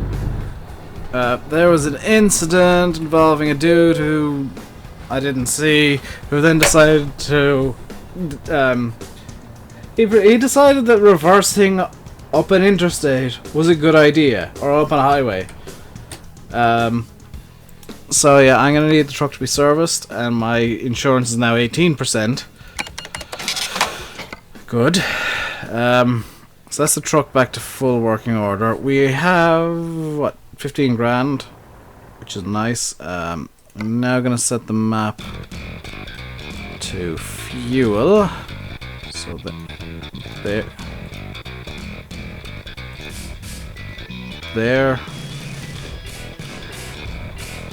There was an incident involving a dude who I didn't see, who then decided to... he decided that reversing up an interstate was a good idea, or up on a highway. So yeah, I'm gonna need the truck to be serviced, and my insurance is now 18%. Good. So that's the truck back to full working order. We have, what, 15 grand, which is nice. I'm now gonna set the map to fuel, so that there. there.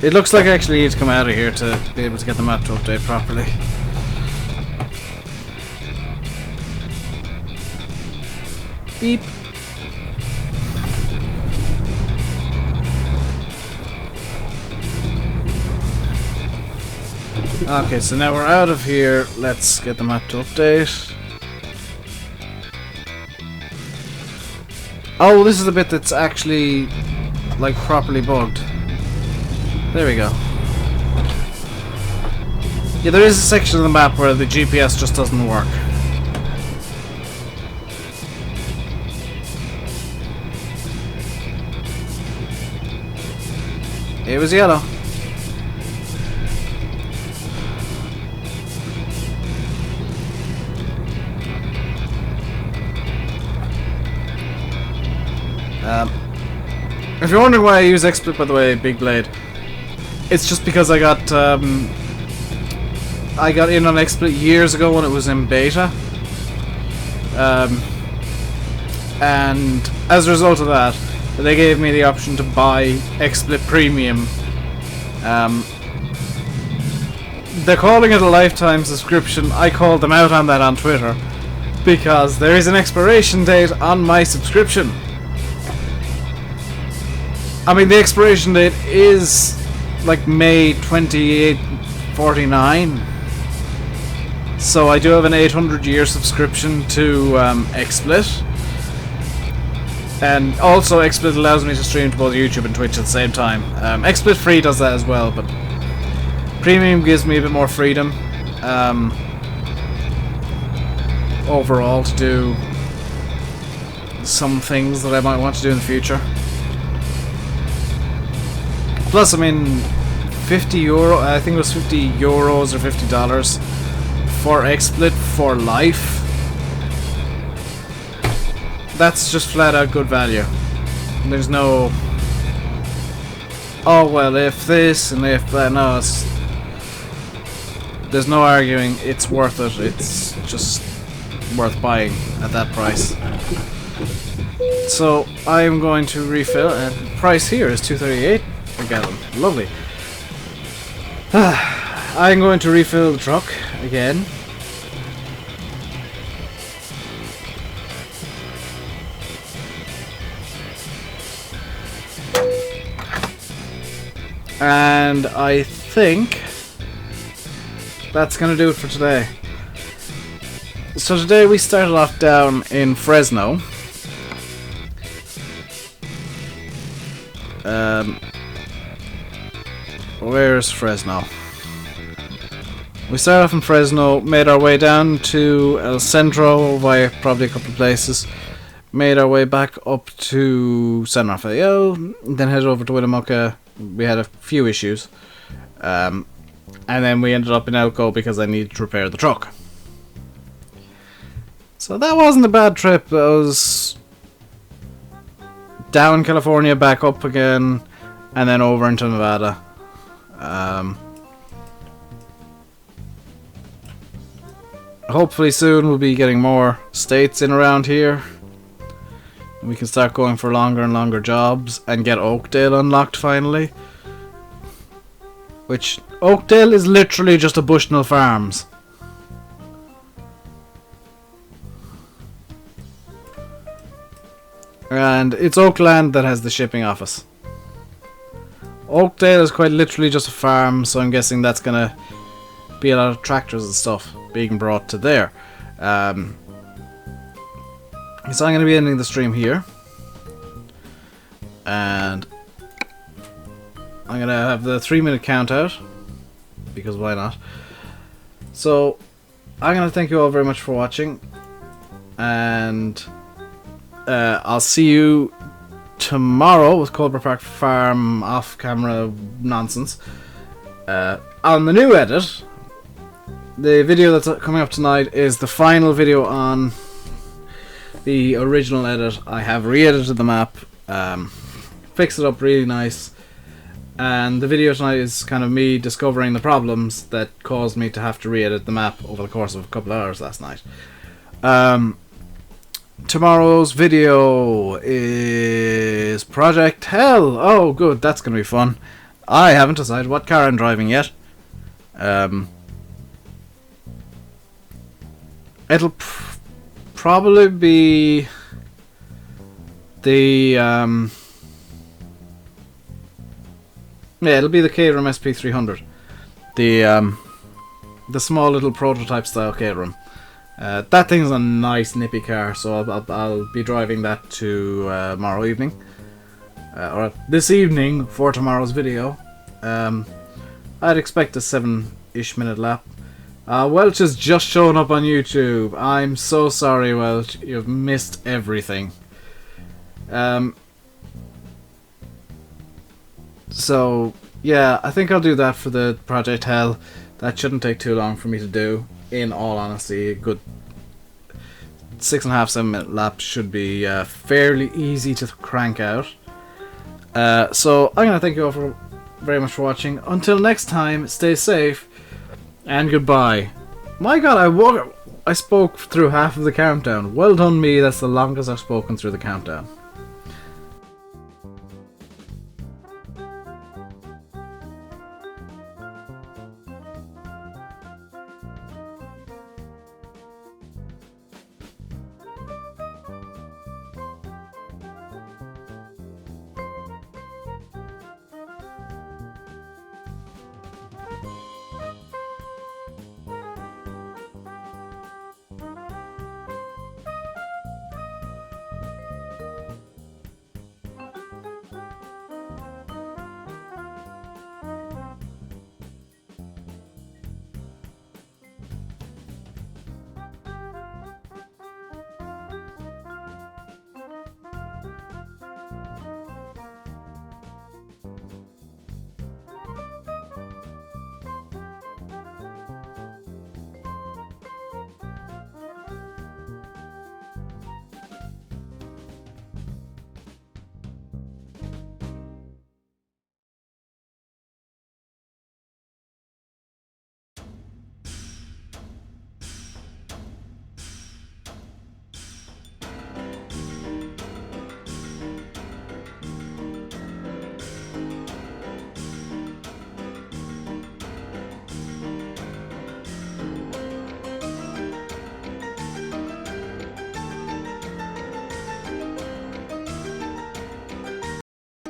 It looks like I actually need to come out of here to be able to get the map to update properly. Beep. Okay, so now we're out of here. Let's get the map to update. Oh, this is the bit that's actually like properly bugged. There we go. Yeah, there is a section of the map where the GPS just doesn't work. It was yellow. If you're wondering why I use XSplit, by the way, Big Blade, it's just because I got in on XSplit years ago when it was in beta, and as a result of that, they gave me the option to buy XSplit Premium. They're calling it a lifetime subscription. I called them out on that on Twitter because there is an expiration date on my subscription. I mean, the expiration date is like May 2849. So I do have an 800-year subscription to XSplit. And also XSplit allows me to stream to both YouTube and Twitch at the same time. XSplit Free does that as well, but Premium gives me a bit more freedom overall to do some things that I might want to do in the future. Plus, I mean, €50, I think it was €50 or $50 for XSplit for life. That's just flat out good value. There's no, oh well, if this and if that. No, there's no arguing. It's worth it. It's just worth buying at that price. So I am going to refill, and the price here is $2.38 a gallon. Lovely. I'm going to refill the truck again. And I think that's gonna do it for today. So today we started off down in Fresno. Where's Fresno? We started off in Fresno, made our way down to El Centro via probably a couple of places, made our way back up to San Rafael, then headed over to Winnemucca. We had a few issues, and then we ended up in Elko because I needed to repair the truck. So that wasn't a bad trip. I was down California, back up again, and then over into Nevada. Hopefully soon we'll be getting more states in around here. We can start going for longer and longer jobs and get Oakdale unlocked finally. Which, Oakdale is literally just a Bushnell Farms. And it's Oakland that has the shipping office. Oakdale is quite literally just a farm, so I'm guessing that's gonna be a lot of tractors and stuff being brought to there. So I'm going to be ending the stream here, and I'm going to have the 3-minute count out, because why not. So I'm going to thank you all very much for watching, and I'll see you tomorrow with Cobra Park Farm off-camera nonsense on the new edit. The video that's coming up tonight is the final video on the original edit. I have re-edited the map, fixed it up really nice, and the video tonight is kind of me discovering the problems that caused me to have to re-edit the map over the course of a couple of hours last night. tomorrow's video is Project Hell. Oh, good, that's gonna be fun. I haven't decided what car I'm driving yet. It'll probably be the yeah, it'll be the Caterham SP300, the small little prototype style Caterham. That thing's a nice nippy car, so I'll be driving that tomorrow evening, or this evening for tomorrow's video. I'd expect a 7-ish minute lap. Welch has just shown up on YouTube. I'm so sorry, Welch. You've missed everything. So, yeah, I think I'll do that for the Project Hell. That shouldn't take too long for me to do. In all honesty, a good 6.5, 7 minute lap should be fairly easy to crank out. So, I'm going to thank you all very much for watching. Until next time, stay safe. And goodbye. My god, I spoke through half of the countdown. Well done me, that's the longest I've spoken through the countdown.